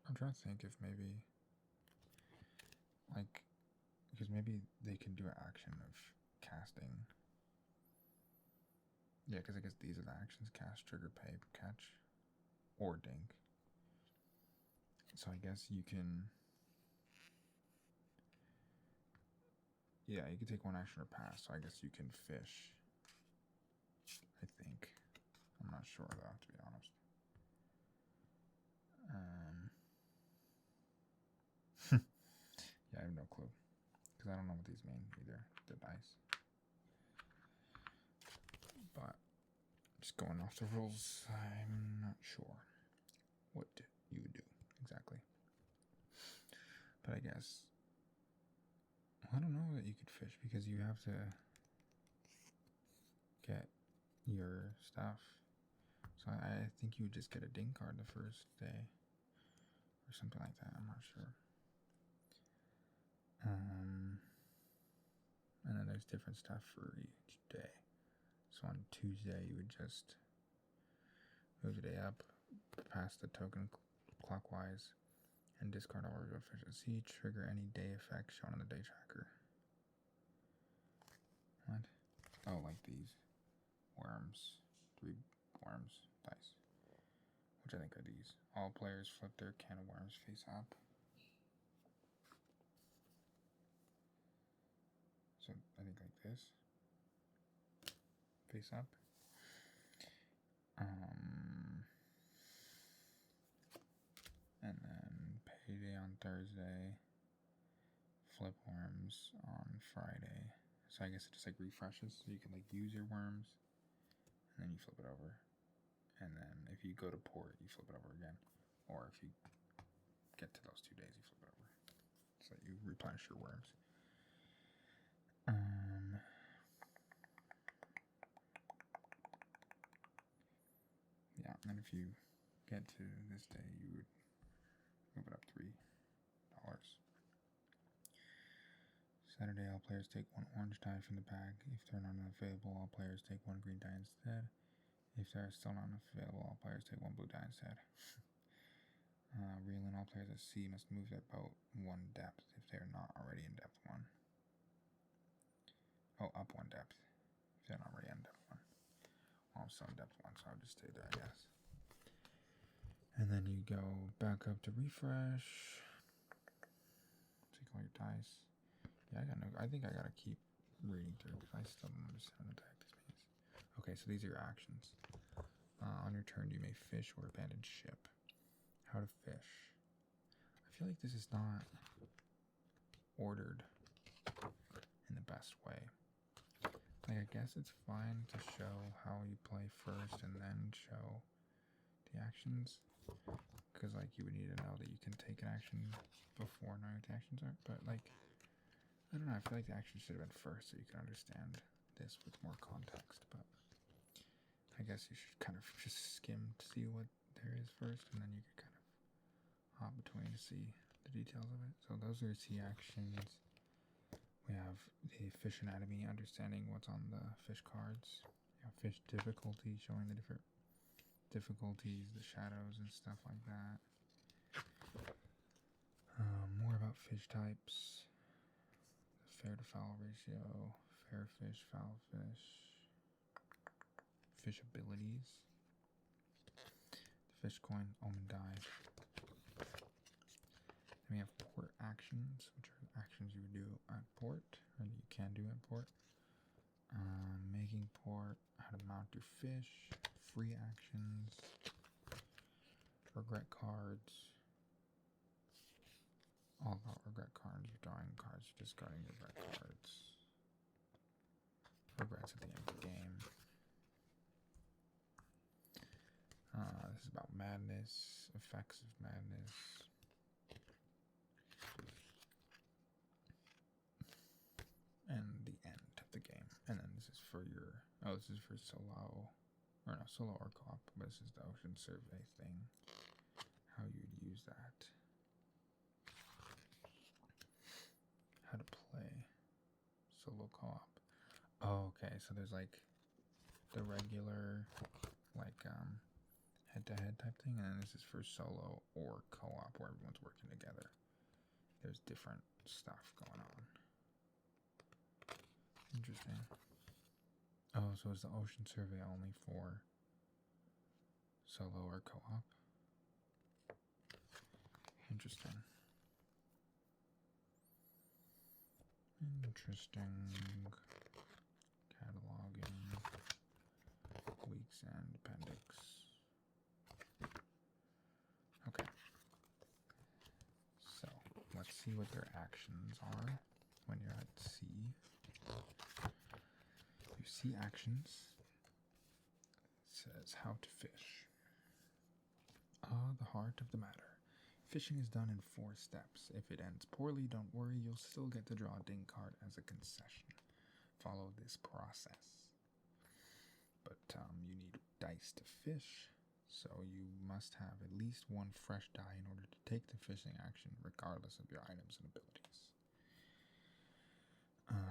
I'm trying to think if maybe, like, because maybe they can do an action of casting. Yeah, because I guess these are the actions: cast, trigger, pay, catch, or dink. So I guess you can... Yeah, you can take one action or pass, so I guess you can fish. I think. I'm not sure, though, to be honest. Yeah, I have no clue. Because I don't know what these mean either, the dice. But, just going off the rules, I'm not sure what you would do exactly. But I guess... I don't know that you could fish, because you have to get your stuff. So I think you would just get a dink card the first day, or something like that. I'm not sure. And then there's different stuff for each day. So on Tuesday, you would just move the day up, pass the token clockwise, and discard all revealed fish at sea. Trigger any day effect shown on the day tracker. What? Oh, like these worms. 3 worms dice. Which I think are these. All players flip their can of worms face up. So I think like this. Face up. And then payday on Thursday. Flip worms on Friday. So I guess it just like refreshes. So you can like use your worms. And then you flip it over. And then if you go to port, you flip it over again. Or if you get to those 2 days, you flip it over. So you replenish your worms. Yeah, and if you get to this day, you would move it up $3. Saturday, all players take 1 orange die from the bag. If they're not available, all players take 1 green die instead. If they're still not available, all players take 1 blue die instead. Reel in all players at sea must move their boat 1 depth if they are not already in depth 1. Oh, up 1 depth if they're not already in depth 1. Well, I'm still in depth 1, so I'll just stay there, I guess. And then you go back up to refresh. Take all your dice. Yeah, I think I gotta keep reading through because I still don't understand what the heck this means. Okay, so these are your actions. On your turn, you may fish or abandon ship. How to fish. I feel like this is not ordered in the best way. Like, I guess it's fine to show how you play first and then show the actions. Because, like, you would need to know that you can take an action before knowing what the actions are. But, like, I don't know. I feel like the action should have been first so you can understand this with more context. But I guess you should kind of just skim to see what there is first, and then you can kind of hop between to see the details of it. So those are C actions. We have the fish anatomy, understanding what's on the fish cards. You have fish difficulty, showing the different difficulties, the shadows and stuff like that. More about fish types. The fair to foul ratio, fair fish, foul fish. Fish abilities. The fish coin, omen die. Then we have port actions, which are actions you would do at port, or you can do at port. Making port, how to mount your fish, free actions, regret cards. All about regret cards, drawing cards, discarding regret cards. Regrets at the end of the game. This is about madness, effects of madness. And the end of the game. And then this is for your, this is for solo, or no, solo or co-op, but this is the ocean survey thing. How you'd use that. How to play solo co-op. Oh, okay, so there's like the regular, like, head-to-head type thing, and then this is for solo or co-op where everyone's working together. There's different stuff going on. Interesting. Oh, so is the ocean survey only for solo or co-op? Interesting. Cataloging. Weeks and appendix. Okay. So, let's see what their actions are when you're at sea. Your sea actions says how to fish. The heart of the matter. Fishing is done in 4 steps. If it ends poorly, don't worry, you'll still get to draw a ding card as a concession. Follow this process. But you need dice to fish, so you must have at least 1 fresh die in order to take the fishing action, regardless of your items and abilities.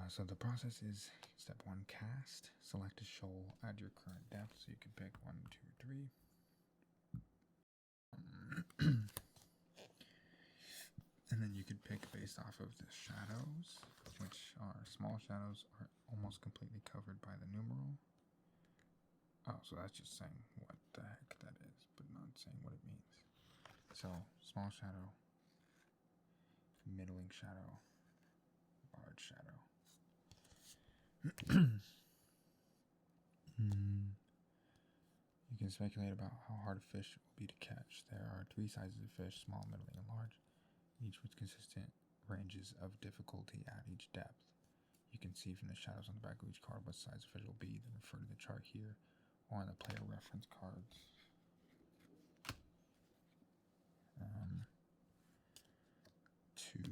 So the process is step 1, cast. Select a shoal at your current depth, so you can pick 1, 2, or 3. And then you could pick based off of the shadows, which are small shadows are almost completely covered by the numeral. Oh, so that's just saying what the heck that is, but not saying what it means. So, small shadow, middling shadow, large shadow. You can speculate about how hard a fish will be to catch. There are 3 sizes of fish, small, middling, and large, each with consistent ranges of difficulty at each depth. You can see from the shadows on the back of each card what size the fish will be, then refer to the chart here or on the player reference cards. To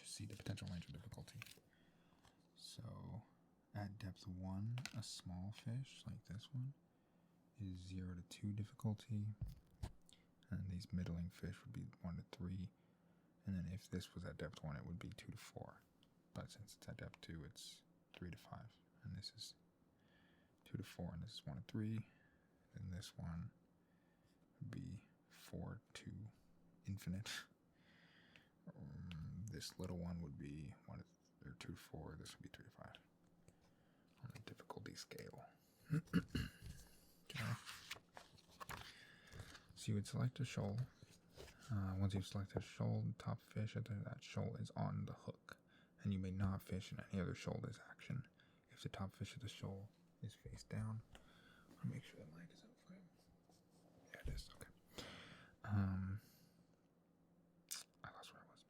see the potential range of difficulty. So, at depth 1, a small fish like this one is 0 to 2 difficulty, and these middling fish would be 1 to 3, and then if this was at depth 1, it would be 2 to 4, but since it's at depth 2, it's 3 to 5, and this is 2 to 4, and this is 1 to 3, and this one would be 4 to infinite. This little one would be 1 or 2 to 4. This would be 3 to 5 on the difficulty scale. Okay. So you would select a shoal. Once you've selected a shoal, the top fish at that shoal is on the hook, and you may not fish in any other shoal this action. If the top fish of the shoal is face down, I'll make sure the mic is up for you. Yeah, it is. Okay. I lost where I was.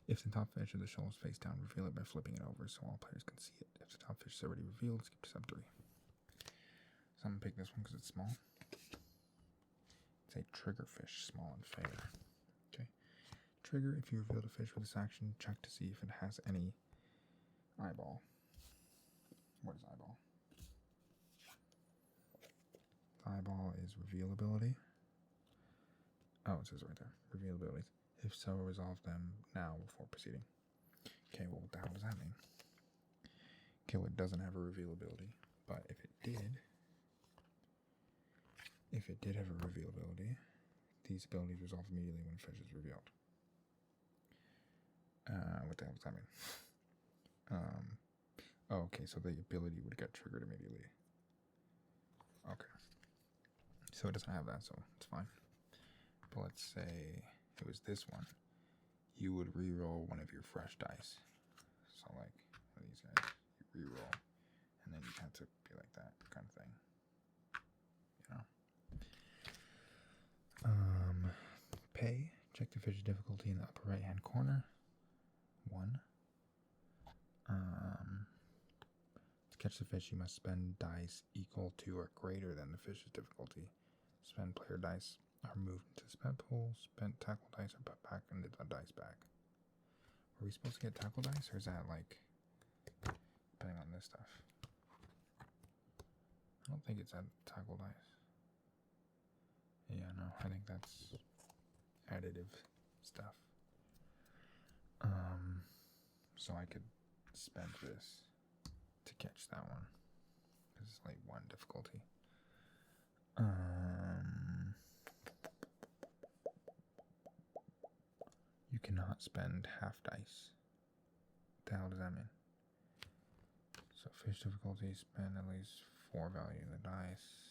If the top fish of the shoal is face down, reveal it by flipping it over so all players can see it. If the top fish is already revealed, skip to step 3. So I'm going to pick this one because it's small. It's a trigger fish, small and fair. Okay. Trigger, if you reveal the fish with this action, check to see if it has any eyeball. What is eyeball? Eyeball is reveal ability. Oh, it says right there. Reveal abilities. If so, resolve them now before proceeding. Okay, well, what the hell does that mean? Okay, well, it doesn't have a reveal ability, but if it did have a reveal ability, these abilities resolve immediately when fish is revealed. What the hell does that mean? Oh, okay, so the ability would get triggered immediately. Okay. So it doesn't have that, so it's fine. But let's say it was this one. You would re-roll one of your fresh dice. So like one of these guys, you re-roll, and then you have to be like that kind of thing. Pay. Check the fish difficulty in the upper right hand corner. 1. To catch the fish, you must spend dice equal to or greater than the fish's difficulty. Spend player dice are moved into the spent pool. Spent tackle dice are put back into the dice bag. Are we supposed to get tackle dice, or is that like depending on this stuff? I don't think it's at tackle dice. Yeah, no, I think that's additive stuff. So I could spend this to catch that one, because it's like 1 difficulty. You cannot spend half dice. What the hell does that mean? So fish difficulty, spend at least 4 value of the dice.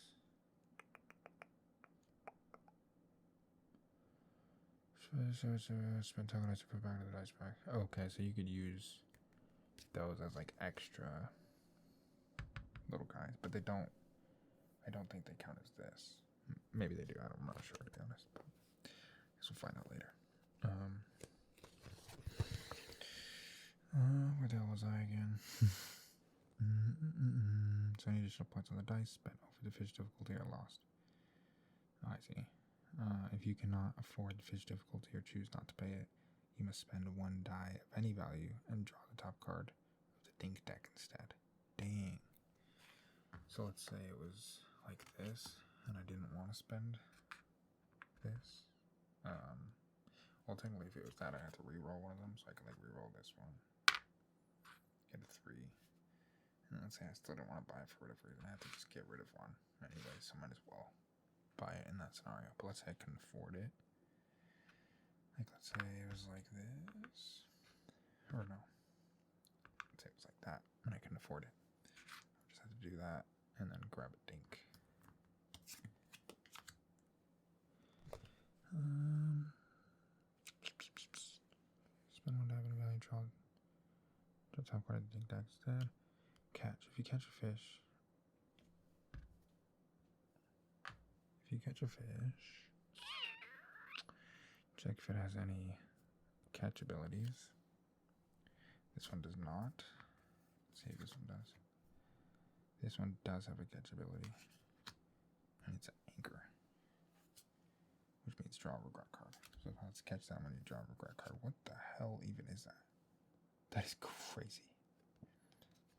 Spend tackle dice to put back to the dice bag. Okay, so you could use those as like extra little guys, but they don't. I don't think they count as this. Maybe they do. I'm not sure, to be honest. But I guess we'll find out later. Where the hell was I again? So any additional points on the dice spent over the fish difficulty are lost. Oh, I see. If you cannot afford the fish difficulty or choose not to pay it, you must spend 1 die of any value and draw the top card of the dink deck instead. Dang. So let's say it was like this, and I didn't want to spend this. Well, technically, if it was that, I had to re-roll one of them, so I could like re-roll this one. Get a 3. And let's say I still didn't want to buy it for whatever reason. I had to just get rid of one anyway, so I might as well buy it in that scenario. But let's say I couldn't afford it. Like, let's say it was like this. Or no. Let's say it was like that, and I couldn't afford it. I just had to do that, and then grab a dink. Spend 1 die of any value, draw the top card of the dink deck instead. Catch. If you catch a fish, check if it has any catch abilities. This one does not. Let's see if this one does. This one does have a catch ability, and it's an anchor, which means draw a regret card. So let's catch that when you draw a regret card. What the hell even is that? That is crazy.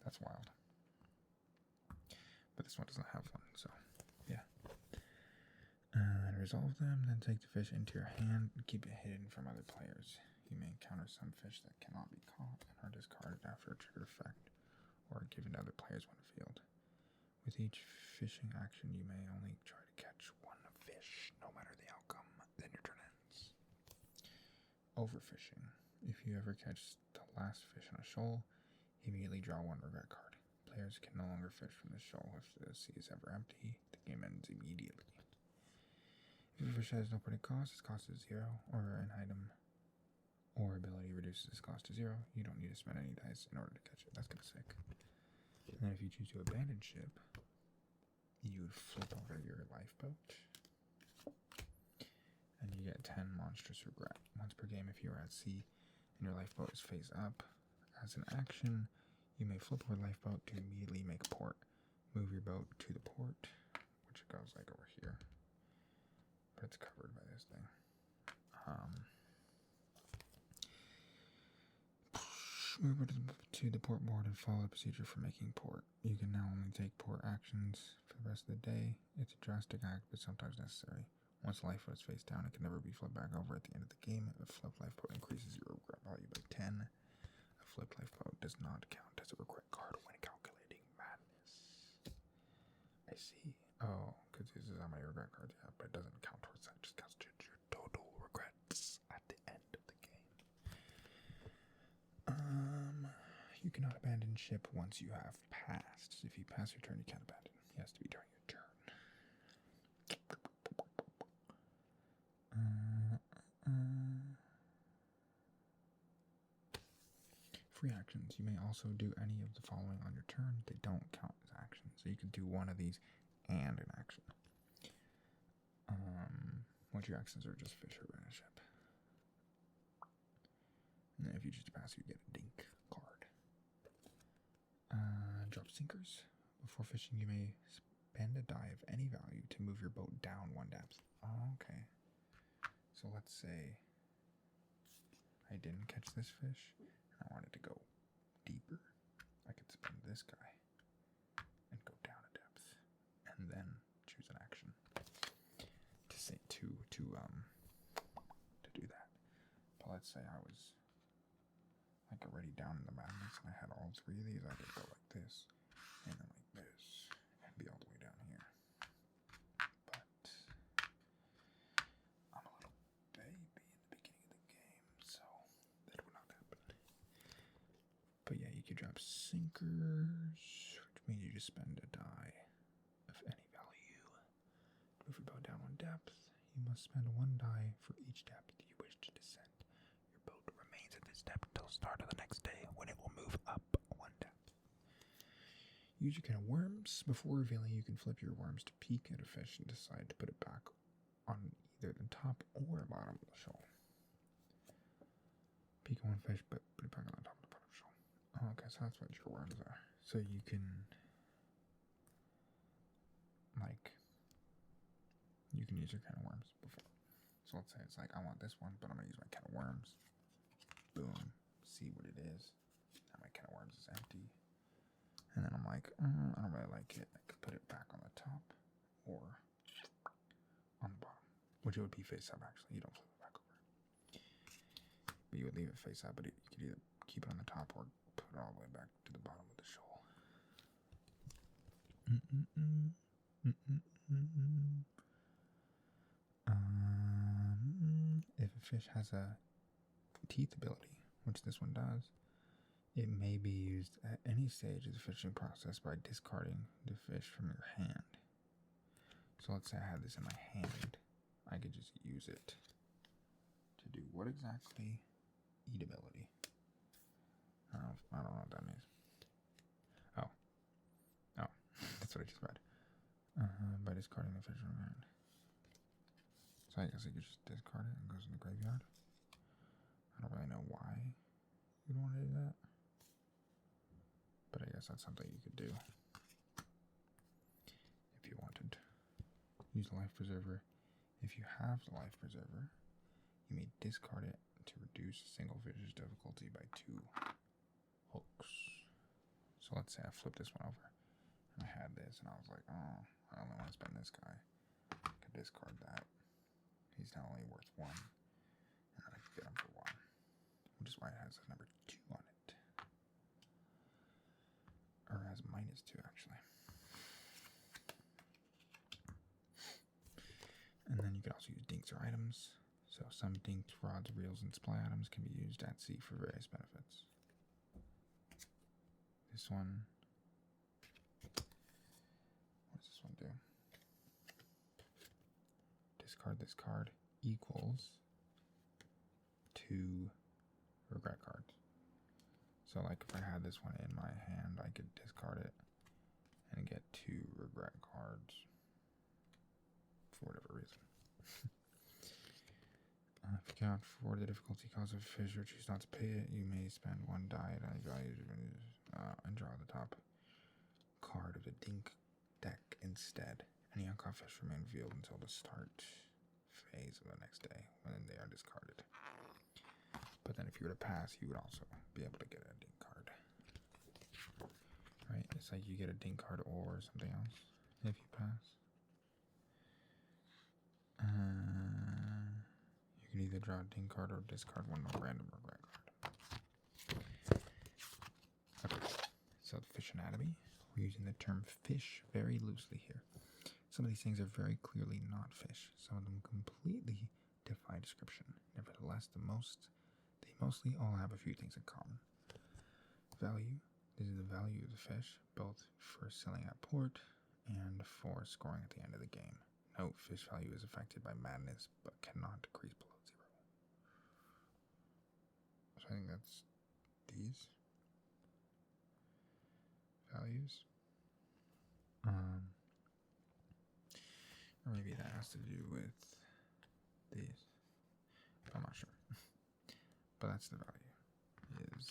That's wild. But this one doesn't have one, so yeah. And resolve them, then take the fish into your hand and keep it hidden from other players. You may encounter some fish that cannot be caught and are discarded after a triggered effect, or given to other players when field. With each fishing action, you may only try to catch 1 fish. fish, no matter the outcome. Then your turn ends. Overfishing. If you ever catch the last fish on a shoal, immediately draw one regret card. Players can no longer fish from the shoal if the sea is ever empty. The game ends immediately. If a fish has no point cost, its cost is 0, or an item or ability reduces its cost to 0, you don't need to spend any dice in order to catch it. That's kind of sick. And then if you choose to abandon ship, you would flip over your lifeboat, and you get 10 monstrous regret. Once per game, if you are at sea and your lifeboat is face up, as an action, you may flip over the lifeboat to immediately make a port. Move your boat to the port, which goes like over here, but it's covered by this thing. Move to the port board and follow the procedure for making port. You can now only take port actions for the rest of the day. It's a drastic act, but sometimes necessary. Once the lifeboat is face down, it can never be flipped back over at the end of the game. A flipped lifeboat increases your regret value by 10. A flipped lifeboat does not count as a regret card when calculating madness. I see. Oh, because this is how many regret cards you have, but it doesn't count towards that. It just counts towards your total regrets at the end of the game. You cannot abandon ship once you have passed. If you pass your turn, you can't abandon. It has to be during your turn. Free actions. You may also do any of the following on your turn. They don't count as actions. So you can do one of these and an action. Once your actions are just fish or abandon ship. And then if you choose to pass, you get a dink card. Drop sinkers. Before fishing, you may spend a die of any value to move your boat down 1 depth. Oh, okay. So let's say I didn't catch this fish and I wanted to go deeper. I could spend this guy and go down a depth, and then choose an action to say to do that. But let's say I was like already down in the madness and I had all 3 of these. I could go like this and then like this and be all the way down here. But I'm a little baby in the beginning of the game, so that would not happen. But yeah, you could drop sinkers, which means you just spend a die of any value. Move your boat down 1 depth. You must spend 1 die for each depth you wish to descend. Your boat remains at this depth until the start of the next day, when it will move up 1 depth. Use your can of worms. Before revealing, you can flip your worms to peek at a fish and decide to put it back on either the top or bottom of the shoal. Peek at one fish, but put it back on the top of the bottom of the shoal. Oh, okay, so that's what your worms are. So you can, you can use your can of worms before. So let's say it's like, I want this one, but I'm going to use my can of worms. Boom. See what it is. Now my can of worms is empty. And then I'm like, I don't really like it. I could put it back on the top or on the bottom, which it would be face up actually. You don't flip it back over. But you would leave it face up, but you could either keep it on the top or put it all the way back to the bottom of the shoal. If a fish has a teeth ability, which this one does, it may be used at any stage of the fishing process by discarding the fish from your hand. So let's say I had this in my hand. I could just use it to do what exactly? Eatability. I don't know what that means. Oh, that's what I just read. By discarding the fish from your hand. So I guess I could just discard it and it goes in the graveyard. I don't really know why you'd want to do that. But I guess that's something you could do if you wanted. Use the life preserver. If you have the life preserver, you may discard it to reduce a single fish's difficulty by 2 hooks. So let's say I flipped this one over and I had this and I was like, oh, I only want to spend this guy. I could discard that. He's now only worth 1. And then I could get him for 1. Which is why it has the number 2 on it. Or it has -2 actually. And can also use dinks or items. So some dinked rods, reels, and supply items can be used at sea for various benefits. This one, what does this one do? Discard this card equals 2 regret cards. So like if I had this one in my hand, I could discard it and get 2 regret cards for whatever reason. If you count for the difficulty cost of a fish or choose not to pay it, you may spend 1 die at any value and draw the top card of the dink deck instead. Any uncaught fish remain revealed until the start phase of the next day, when they are discarded. But then if you were to pass, you would also be able to get a dink card. Right? It's like you get a dink card or something else if you pass. You can either draw a dink card or discard one random regret card. Okay, so the fish anatomy. We're using the term fish very loosely here. Some of these things are very clearly not fish. Some of them completely defy description. Nevertheless, they mostly all have a few things in common. Value. This is the value of the fish, both for selling at port and for scoring at the end of the game. Note, fish value is affected by madness, but cannot decrease below 0. So I think that's these values. Or maybe that has to do with these. I'm not sure. But that's the value. Is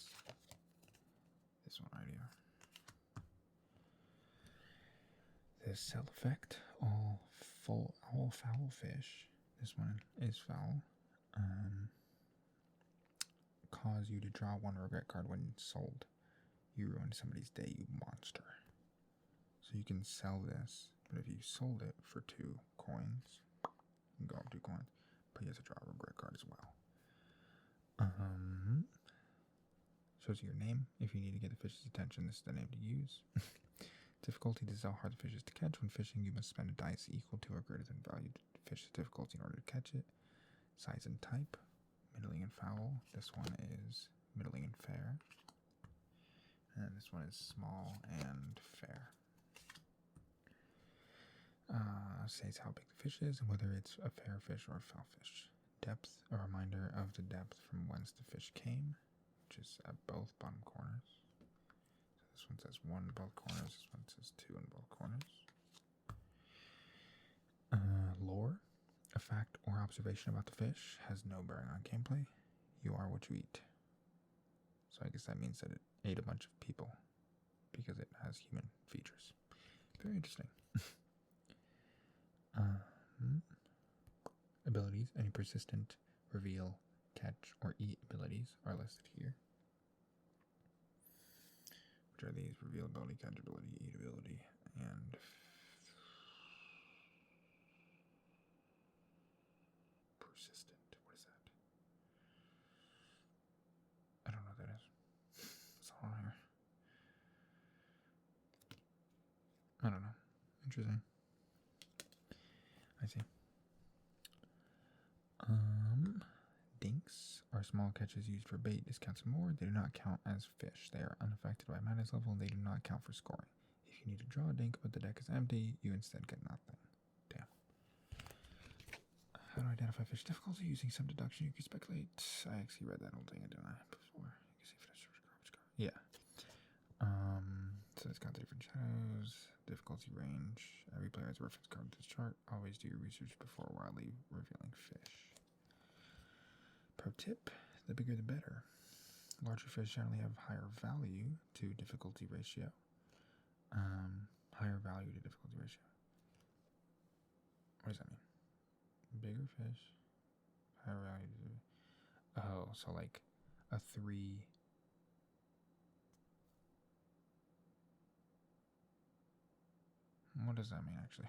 this one right here. The cell effect, all foul fish. This one is foul. Cause you to draw 1 regret card when sold. You ruined somebody's day, you monster. So you can sell this, but if you sold it for 2 coins, you can go up 2 coins, but you have to draw a regret card as well. Shows you your name. If you need to get the fish's attention, this is the name to use. Difficulty. This is how hard the fish is to catch. When fishing, you must spend a dice equal to or greater than value fish's difficulty in order to catch it. Size and type. Middling and foul. This one is middling and fair. And this one is small and fair. Says how big the fish is and whether it's a fair fish or a foul fish. Depth. A reminder of the depth from whence the fish came, which is at both bottom corners. So this one says 1 in both corners, this one says 2 in both corners. Lore. A fact or observation about the fish has no bearing on gameplay. You are what you eat. So I guess that means that it ate a bunch of people because it has human features. Very interesting. Abilities. Any persistent, reveal, catch, or eat abilities are listed here. Which are these? Reveal ability, catch ability, eat ability, and persistent. What is that? I don't know what that is. It's all on here. I don't know. Interesting. I see. Dinks are small catches used for bait, discounts and more. They do not count as fish. They are unaffected by madness level and they do not count for scoring. If you need to draw a dink but the deck is empty, you instead get nothing. Damn. How to identify fish difficulty using some deduction? You can speculate. I actually read that whole thing, didn't I? Before. You can see fish garbage card. Yeah. So it's got the different shadows, difficulty range. Every player has a reference card to this chart. Always do your research before wildly revealing fish. Pro tip, the bigger the better. Larger fish generally have higher value to difficulty ratio. Higher value to difficulty ratio. What does that mean? Bigger fish, higher value to... Oh, so like a 3... What does that mean, actually?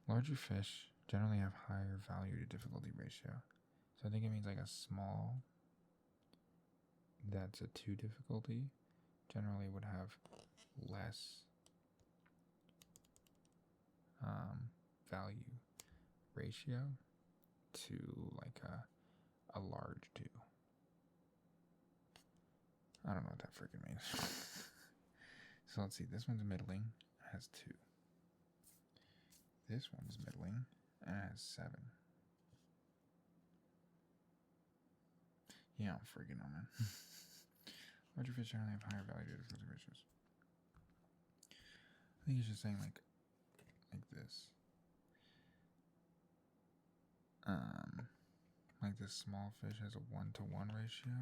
Larger fish generally have higher value to difficulty ratio. So I think it means like a small that's a 2 difficulty generally would have less value ratio to like a large 2. I don't know what that freaking means. So let's see. This one's middling, has 2. This one's middling, and has 7. Yeah, I'm freaking out, man. Larger fish generally have higher value to difficulty ratios. I think it's just saying like this. Like this small fish has a 1-to-1 ratio.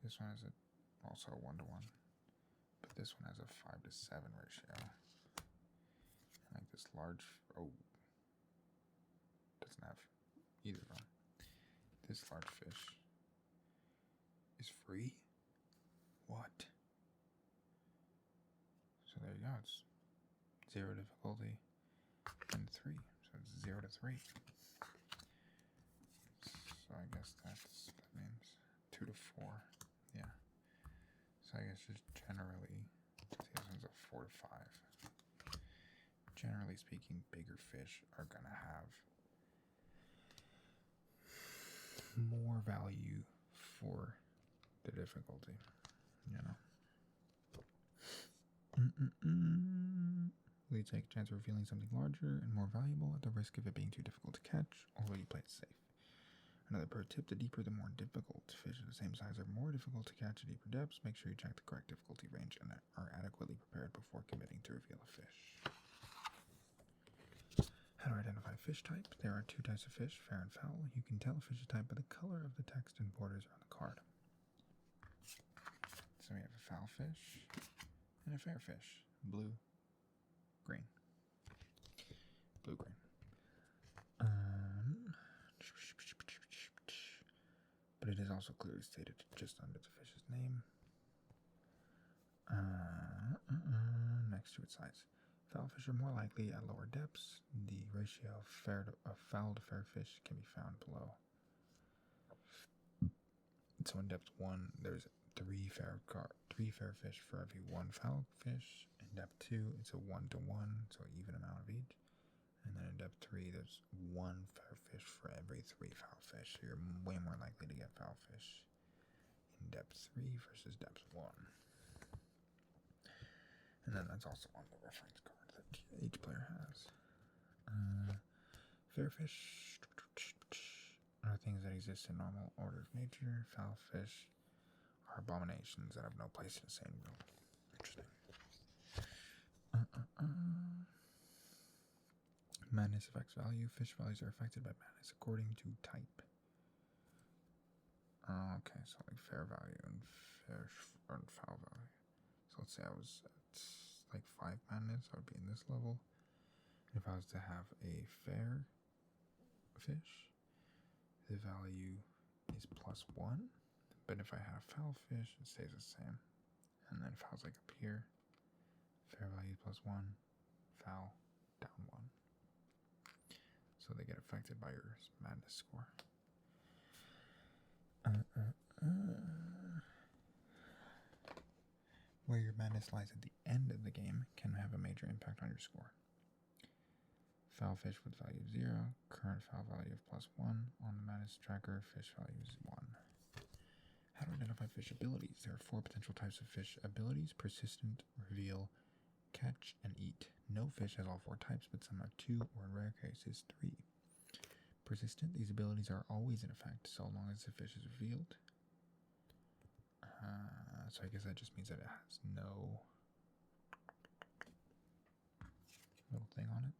This one has also a 1-to-1, but this one has a 5-to-7 ratio. And like this large, doesn't have either of them. This large fish is free. What? So there you go. It's 0 difficulty and 3. So it's 0 to 3. So I guess that means 2 to 4. Yeah. So I guess just generally, see, this one's a 4 to 5. Generally speaking, bigger fish are gonna have more value for the difficulty, you know. Will you take a chance of revealing something larger and more valuable at the risk of it being too difficult to catch, or will you play it safe? Another pro tip, the deeper the more difficult fish of the same size are more difficult to catch at deeper depths. Make sure you check the correct difficulty range and are adequately prepared before committing to reveal a fish. How to identify fish type. There are 2 types of fish, fair and foul. You can tell a fish's type by the color of the text and borders on the card. So we have a foul fish and a fair fish. Blue, green. Blue, green. But it is also clearly stated just under the fish's name. Next to its size. Foul fish are more likely at lower depths. The ratio of foul to fair fish can be found below. So in depth 1, there's 3 fair fish for every 1 foul fish. In depth 2, it's a 1-to-1, so an even amount of each. And then in depth 3, there's 1 fair fish for every 3 foul fish. So you're way more likely to get foul fish in depth 3 versus depth 1. And then that's also on the reference card that each player has. Fair fish are things that exist in normal order of nature. Foul fish are abominations that have no place in the same world. Interesting. Madness affects value. Fish values are affected by madness according to type. Okay, so like fair value and foul value. So let's say I was at like 5 madness, I would be in this level. If I was to have a fair fish, the value is +1. But if I have foul fish, it stays the same. And then foul's like up here. Fair value +1, foul down 1. So they get affected by your madness score. Where your madness lies at the end of the game can have a major impact on your score. Foul fish with value of 0, current foul value of +1. On the madness tracker, fish value is 1. How to identify fish abilities. There are 4 potential types of fish abilities: persistent, reveal, catch, and eat. No fish has all 4 types, but some have 2, or in rare cases, 3. Persistent, these abilities are always in effect so long as the fish is revealed. So I guess that just means that it has no little thing on it.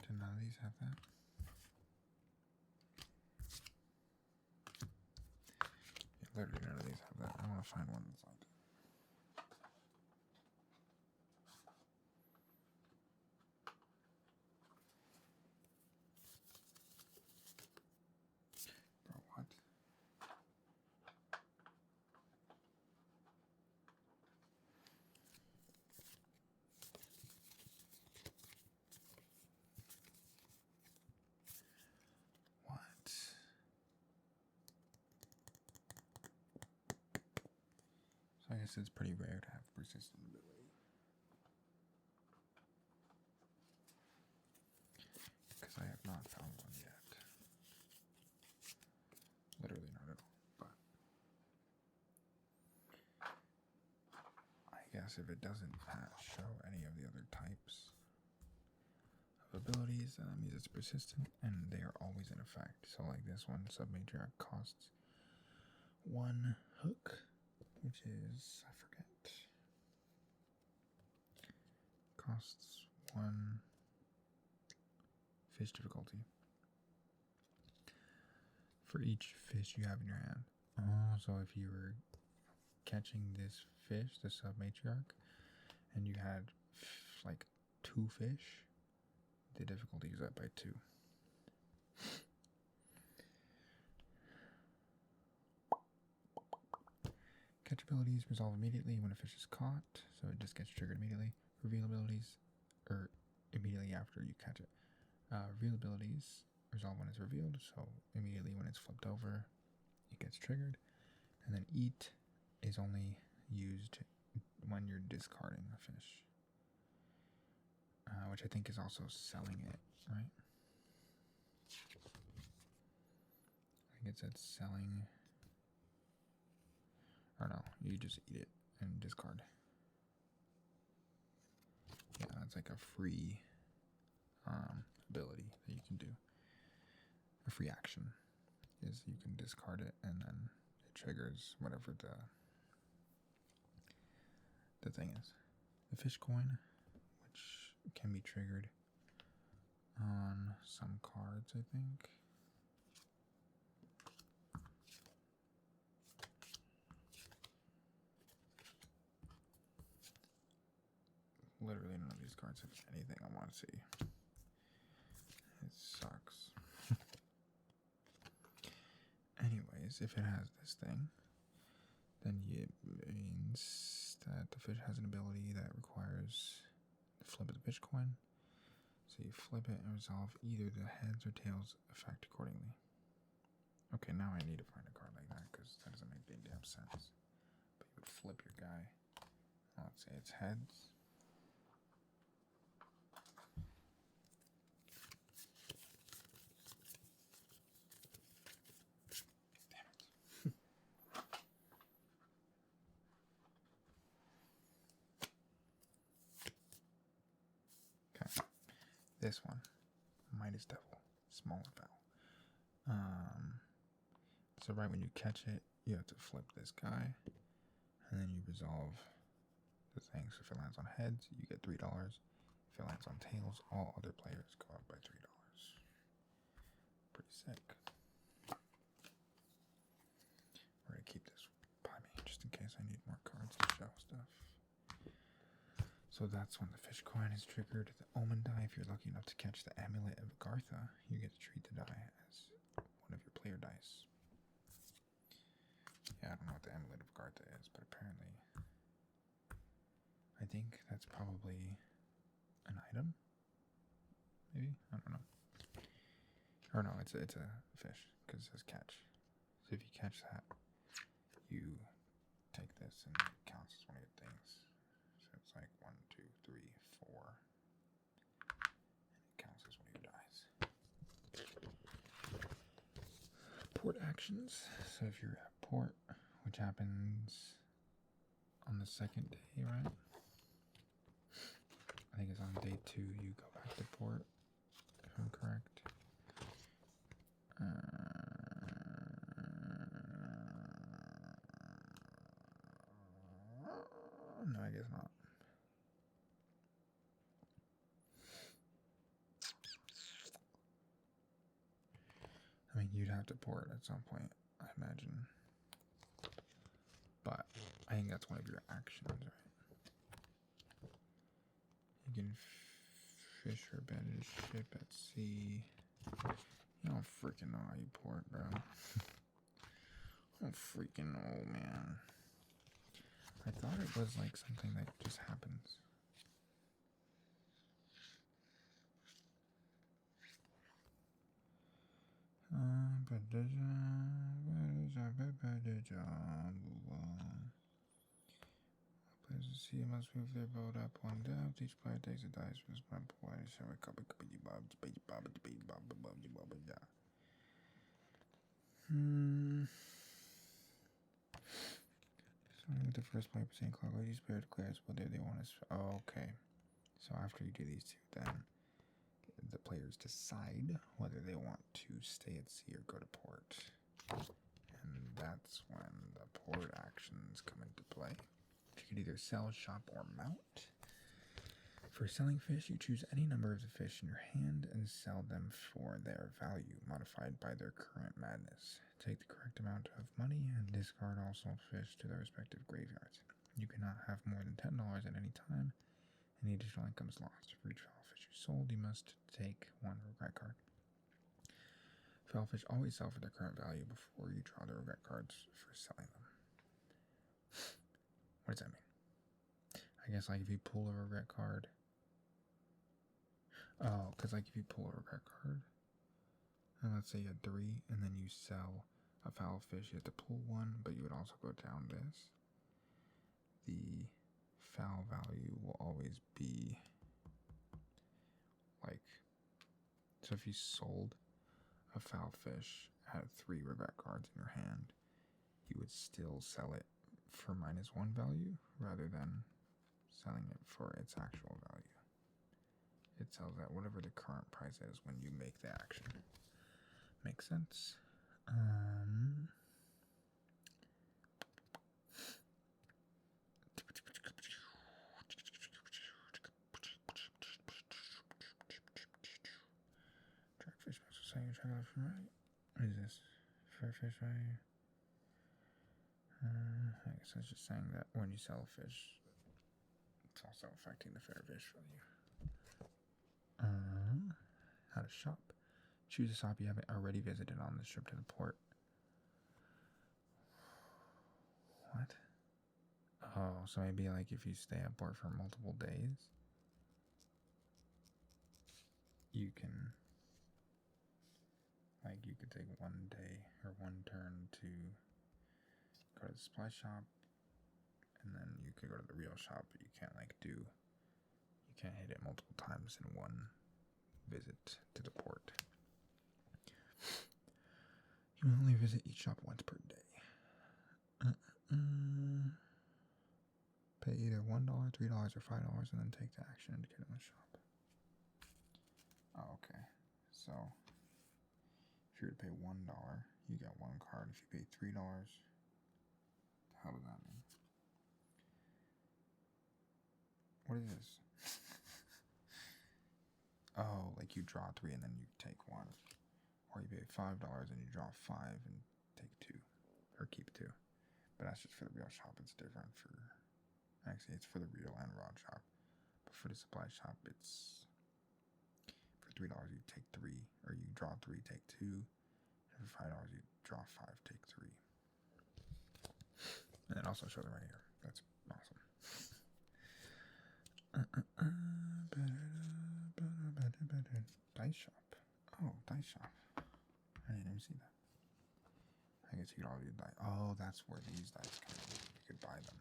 Do none of these have that? Yeah, literally none of these have that. I want to find one that's like that. Bro, what? What? guess it's pretty rare to have persistent ability. Because I have not found one yet. Literally not at all. But I guess if it doesn't show any of the other types of abilities, then that means it's persistent and they are always in effect. So like this one, Submatriarch costs 1 hook, which is, I forget, costs 1 fish difficulty for each fish you have in your hand. Oh, so if you were catching this fish, the Submatriarch, and you had like 2 fish, the difficulty is up by 2. Catch abilities resolve immediately when a fish is caught, so it just gets triggered immediately. Reveal abilities, or immediately after you catch it. Reveal abilities resolve when it's revealed, so immediately when it's flipped over, it gets triggered. And then eat is only used when you're discarding a fish, which I think is also selling it, right? I think it said selling. Or no, you just eat it and discard. Yeah, that's like a free ability that you can do. A free action is you can discard it and then it triggers whatever the thing is. The fish coin, which can be triggered on some cards, I think. Literally none of these cards have anything I want to see. It sucks. Anyways, if it has this thing, then it means that the fish has an ability that requires the flip of the fish coin. So you flip it and resolve either the heads or tails effect accordingly. Okay, now I need to find a card like that because that doesn't make any damn sense. But you would flip your guy. Let's say it's heads. This one, Midas Devil, smaller vowel. So right when you catch it, you have to flip this guy, and then you resolve the thing. So if it lands on heads, you get $3. If it lands on tails, all other players go up by $3. Pretty sick. We're gonna keep this by me just in case I need more cards to show stuff. So that's when the fish coin is triggered. The omen die, if you're lucky enough to catch the amulet of Agartha, you get to treat the die as one of your player dice. Yeah, I don't know what the amulet of Agartha is, but apparently I think that's probably an item. Maybe? I don't know. Or no, it's a fish, because it says catch. So if you catch that, you take this and it counts as one of your things. So it's like 1, 2, 3, 4. And it counts as one of your dice. Port actions. So if you're at port, which happens on the second day, right? I think it's on day 2 you go back to port, if I'm correct. No, I guess not. I mean, you'd have to port at some point, I imagine. But I think that's one of your actions, right? You can fish or abandon a ship at sea. You don't freaking know how you port, bro. I don't freaking know, man. I thought it was like something that just happens. sea must move their boat up one depth. Each player takes a dice from his map play. So a couple Starting with the first player percent clockwise, each player declares whether they want to. Okay. So after you do these two, then the players decide whether they want to stay at sea or go to port. And that's when the port actions come into play. You can either sell, shop, or mount. For selling fish, you choose any number of the fish in your hand and sell them for their value, modified by their current madness. Take the correct amount of money and discard all sold fish to their respective graveyards. You cannot have more than $10 at any time. Any additional income is lost. For each foul fish you sold, you must take one regret card. Foul fish always sell for their current value before you draw the regret cards for selling them. What does that mean? I guess like if you pull a regret card. Oh, because like if you pull a regret card, and let's say you had 3, and then you sell a foul fish, you have to pull 1, but you would also go down this. The foul value will always be like, so if you sold a foul fish, had 3 regret cards in your hand, you would still sell it for -1 value rather than selling it for its actual value. It sells at whatever the current price is when you make the action. Makes sense? Track fish muscle saying you're trying to right. What is this? Fair fish value? I guess that's just saying that when you sell a fish, it's also affecting the fair fish value. How to shop. Choose a shop you haven't already visited on this trip to the port. What? Oh, so maybe like if you stay at port for multiple days, you can, like you could take 1 day or 1 turn to go to the supply shop, and then you could go to the real shop, but you can't you can't hit it multiple times in one visit to the port. You only visit each shop once per day. Pay either $1, $3, or $5, and then take the action indicated in the shop. Oh, okay. So, if you were to pay $1, you get 1 card. If you pay $3, how does that mean? What is this? Oh, like you draw 3 and then you take 1. Or you pay $5 and you draw 5 and take 2. Or keep 2. But that's just for the real shop. It's different for... Actually, it's for the real and raw shop. But for the supply shop, it's... For $3, you take 3. Or you draw 3, take 2. And for $5, you draw 5, take 3. And it also shows it right here. That's awesome. Dice shop. Oh, dice shop. I didn't even see that. I guess you could already buy. Oh, that's where these dice come in. You could buy them.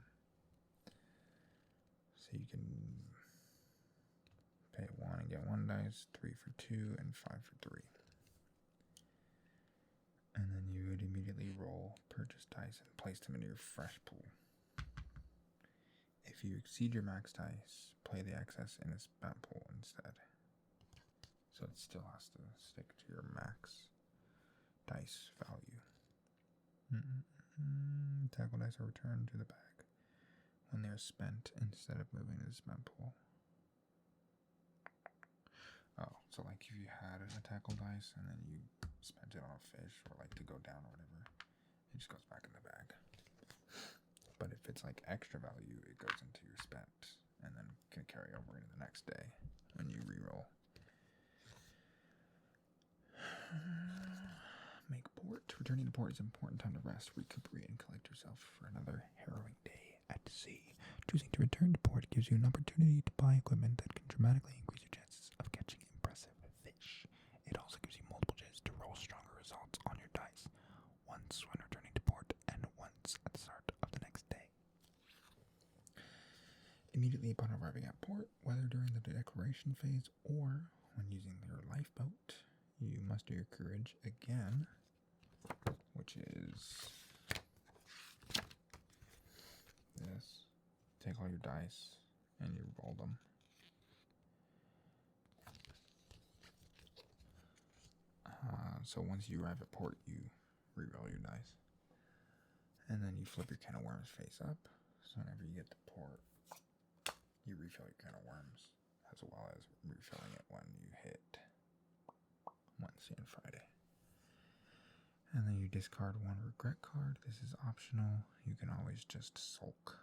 So you can pay 1 and get 1 dice, 3 for 2, and 5 for 3. And then you would immediately roll, purchase dice, and place them into your fresh pool. If you exceed your max dice, play the excess in a spent pool instead. So it still has to stick to your max dice value. Tackle dice are returned to the bag when they are spent instead of moving to the spent pool. Oh, so like if you had a tackle dice and then you spent it on a fish or like to go down or whatever, it just goes back in the bag. But if it's like extra value, it goes into your spent and then can carry over into the next day when you reroll. Make port. Returning to port is an important time to rest, recuperate, and collect yourself for another harrowing day at sea. Choosing to return to port gives you an opportunity to buy equipment that can dramatically increase your chances of catching impressive fish. It also gives you multiple chances to roll stronger results on your dice, once when returning to port and once at the start of the next day. immediately upon arriving at port, whether during the declaration phase or when using your lifeboat. You muster your courage again, which is this. Take all your dice and you roll them. So once you arrive at port, you re-roll your dice. And then you flip your can of worms face up. So whenever you get to port, you refill your can of worms, as well as refilling it when you hit Wednesday and Friday. And then you discard one regret card. This is optional. You can always just sulk.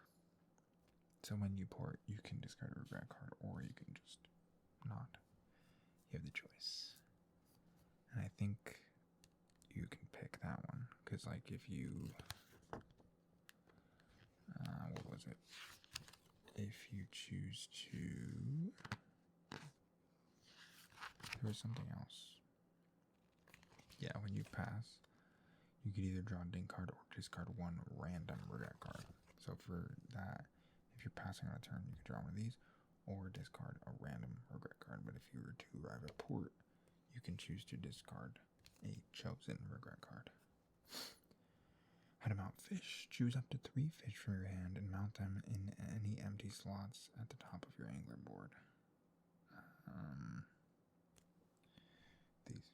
So when you port, you can discard a regret card, or you can just not. You have the choice. And I think you can pick that one, because like if you, what was it? If you choose to, there was something else. Yeah, when you pass, you could either draw a ding card or discard one random regret card. So for that, if you're passing on a turn, you could draw one of these or discard a random regret card. But if you were to arrive at port, you can choose to discard a chosen regret card. How to mount fish. Choose up to 3 fish from your hand and mount them in any empty slots at the top of your angler board. These.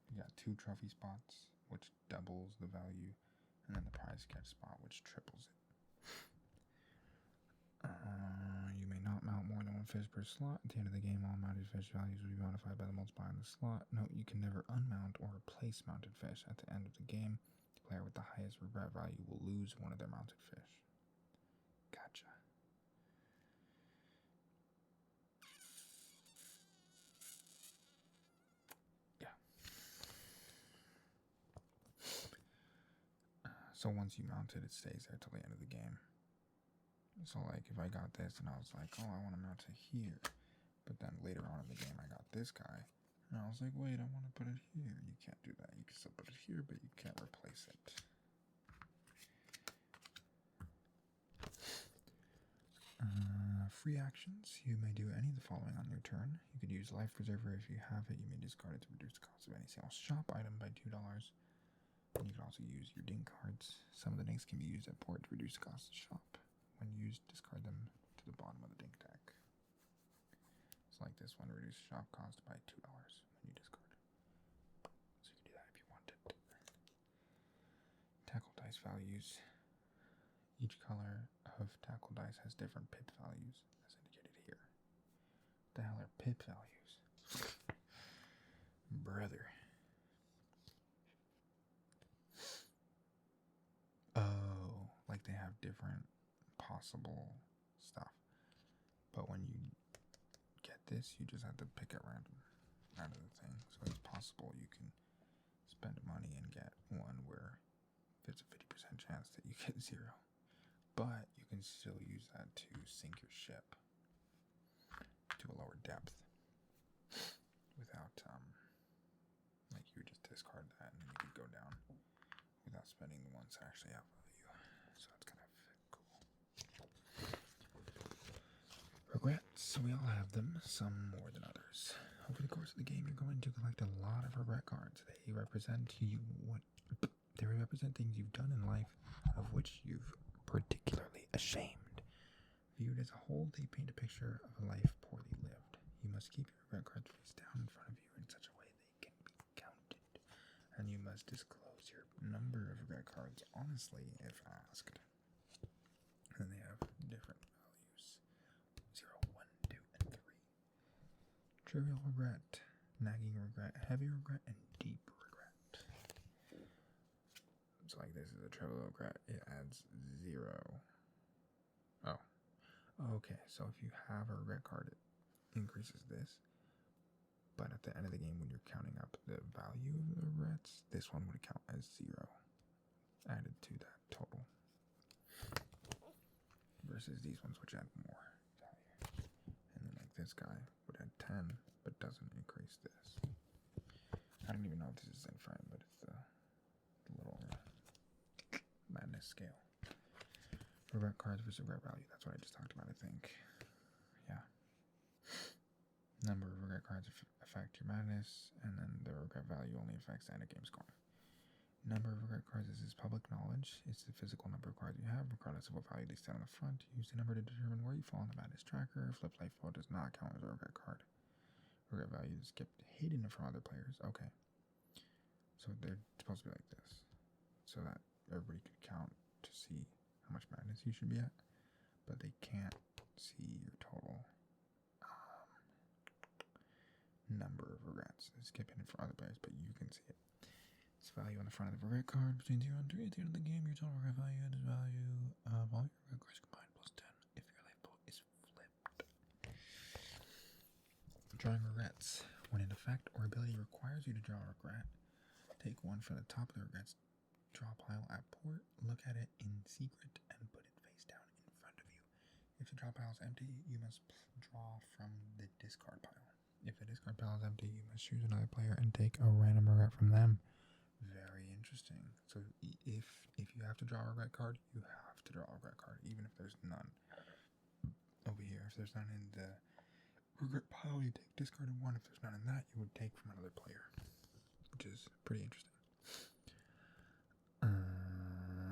You got 2 trophy spots, which doubles the value, and then the prize catch spot, which triples it. You may not mount more than 1 fish per slot. At the end of the game, all mounted fish values will be modified by the multiplier in the slot. Note, you can never unmount or replace mounted fish. At the end of the game, the player with the highest regret value will lose one of their mounted fish. Gotcha. Yeah. So once you mount it, it stays there till the end of the game. So like if I got this and I was like, oh, I want to mount it here, but then later on in the game I got this guy, and I was like, wait, I want to put it here. You can't do that. You can still put it here, but you can't replace it. Free actions. You may do any of the following on your turn. You could use Life Preserver. If you have it, you may discard it to reduce the cost of any sale shop item by $2. And you can also use your ding cards. Some of the dings can be used at port to reduce the cost of the shop. When used, discard them to the bottom of the ding deck. So like this one, reduce shop cost by $2 when you discard it. So you can do that if you wanted. Tackle dice values. Each color of tackle dice has different pip values, as indicated here. What the hell are pip values? Brother. Oh, like they have different possible stuff. But when you get this, you just have to pick at random out of the thing. So it's possible you can spend money and get one where there's a 50% chance that you get 0. But you can still use that to sink your ship to a lower depth without, like you would just discard that and then you could go down without spending the ones that actually have value. So it's kind of cool. Regrets, we all have them, some more than others. Over the course of the game, you're going to collect a lot of regret cards. They represent things you've done in life of which you've particularly ashamed. Viewed as a whole, they paint a picture of a life poorly lived. You must keep your regret cards face down in front of you in such a way they can be counted, and you must disclose your number of regret cards honestly if asked. And they have different values: 0, 1, 2, and 3. Trivial regret, nagging regret, heavy regret, and deep regret. So like this is a trivial regret. It adds 0. Oh. Okay, so if you have a regret card, it increases this. But at the end of the game, when you're counting up the value of the regrets, this one would count as 0 added to that total. Versus these ones, which add more value. And then like this guy would add 10, but doesn't increase this. I don't even know if this is in frame, but it's the little madness scale. Regret cards versus regret value. That's what I just talked about, I think. Yeah. Number of regret cards affect your madness, and then the regret value only affects the end of game scoring. Number of regret cards is public knowledge. It's the physical number of cards you have, regardless of what value they stand on the front. Use the number to determine where you fall in the madness tracker. Flip life fault does not count as a regret card. Regret value is kept hidden from other players. Okay. So they're supposed to be like this, so that everybody can count to see how much madness you should be at, but they can't see your total number of regrets. It's kept hidden from other players, but you can see it. Its value on the front of the regret card between 0 and 3 at the end of the game. Your total regret value is value of all your regret cards combined plus 10 if your life pool is flipped. Drawing regrets. When an effect or ability requires you to draw a regret, take one from the top of the regrets draw pile at port, look at it in secret, and put it face down in front of you. If the draw pile is empty, you must draw from the discard pile. If the discard pile is empty, you must choose another player and take a random regret from them. Very interesting. So if you have to draw a regret card, you have to draw a regret card, even if there's none over here. If there's none in the regret pile, you take discarded one. If there's none in that, you would take from another player, which is pretty interesting.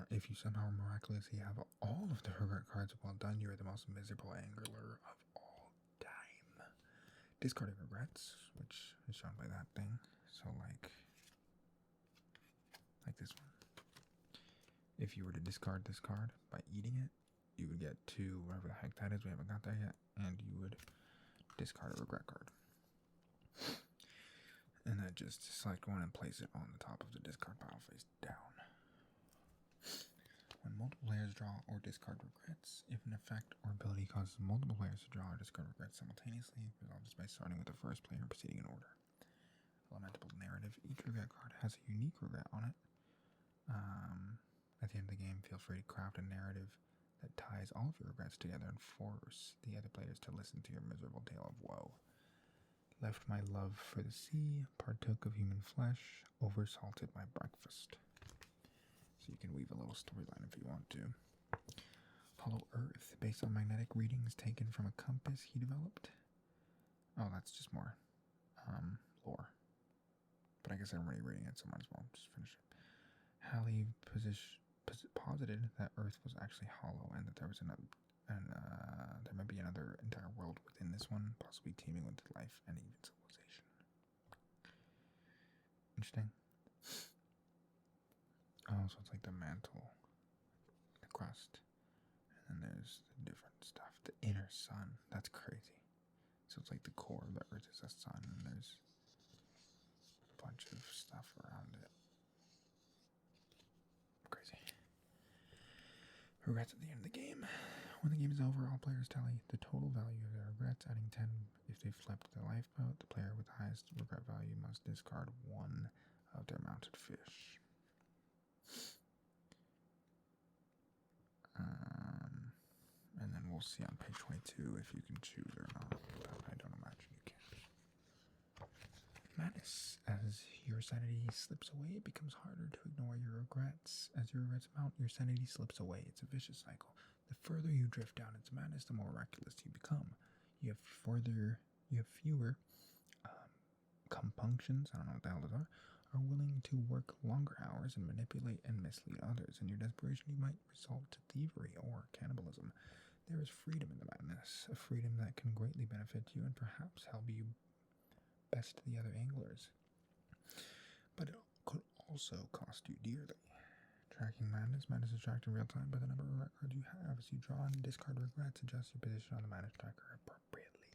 If you somehow miraculously have all of the regret cards, well done, you are the most miserable angler of all time. Discarding regrets, which is shown by that thing. So like this one. If you were to discard this card by eating it, you would get 2, whatever the heck that is, we haven't got that yet, and you would discard a regret card. And then just select one and place it on the top of the discard pile face down. When multiple players draw or discard regrets, if an effect or ability causes multiple players to draw or discard regrets simultaneously, resolve this by starting with the first player and proceeding in order. Elementable narrative. Each regret card has a unique regret on it. At the end of the game, feel free to craft a narrative that ties all of your regrets together and force the other players to listen to your miserable tale of woe. Left my love for the sea, partook of human flesh, oversalted my breakfast. So you can weave a little storyline if you want to. Hollow Earth, based on magnetic readings taken from a compass he developed. Oh, that's just more lore. But I guess I'm already reading it, so might as well just finish it. Halley posited that Earth was actually hollow and that there was another, there might be another entire world within this one, possibly teeming with life and even civilization. Interesting. Oh, so it's like the mantle, the crust, and then there's the different stuff. The inner sun, that's crazy. So it's like the core of the Earth is a sun, and there's a bunch of stuff around it. Crazy. Regrets at the end of the game. When the game is over, all players tally the total value of their regrets, adding 10 if they flipped the lifeboat. The player with the highest regret value must discard one of their mounted fish. And then we'll see on page 22 if you can choose or not, but I don't imagine you can. Madness. As your sanity slips away, it becomes harder to ignore your regrets. As your regrets mount, your sanity slips away. It's a vicious cycle. The further you drift down into madness, the more reckless you become. You have fewer compunctions, I don't know what the hell those are willing to work longer hours and manipulate and mislead others. In your desperation, you might resort to thievery or cannibalism. There is freedom in the madness, a freedom that can greatly benefit you and perhaps help you best the other anglers. But it could also cost you dearly. Tracking madness. Madness is tracked in real time by the number of regret cards you have. As you draw and discard regrets, adjust your position on the madness tracker appropriately.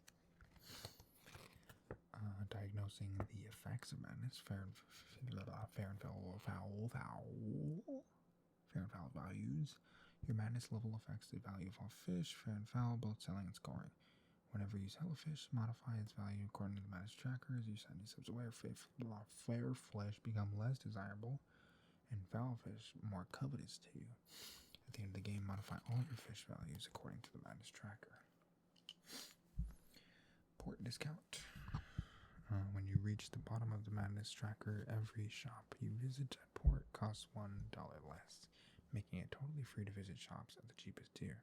Diagnosing the effects of madness. Fair and foul values. Your madness level affects the value of all fish. Fair and foul, both selling and scoring. Whenever you sell a fish, modify its value according to the madness tracker. As you send these subs away, fair flesh become less desirable, and foul fish more covetous to you. At the end of the game, modify all of your fish values according to the madness tracker. Port discount. When you reach the bottom of the madness tracker, every shop you visit at port costs $1 less. making it totally free to visit shops at the cheapest tier.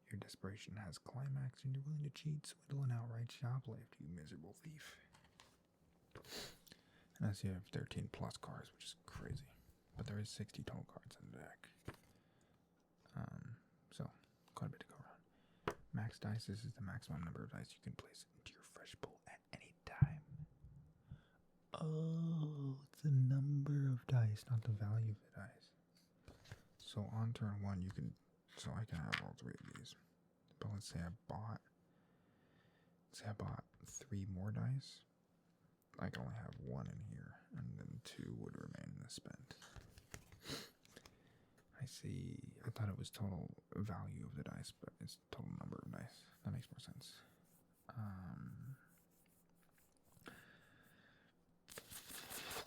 Your desperation has climaxed and you're willing to cheat, swindle, and outright shoplift, you miserable thief. And as you have 13 plus cards, which is crazy. But there is 60 total cards in the deck. So, quite a bit to go around. Max dice, this is the maximum number of dice you can place into your fresh pool at any time. Oh, it's the number of dice, not the value of the dice. So on turn 1, you can, so I can have all 3 of these. But let's say I bought 3 more dice. I can only have 1 in here, and then 2 would remain in the spent. I see. I thought it was total value of the dice, but it's total number of dice. That makes more sense.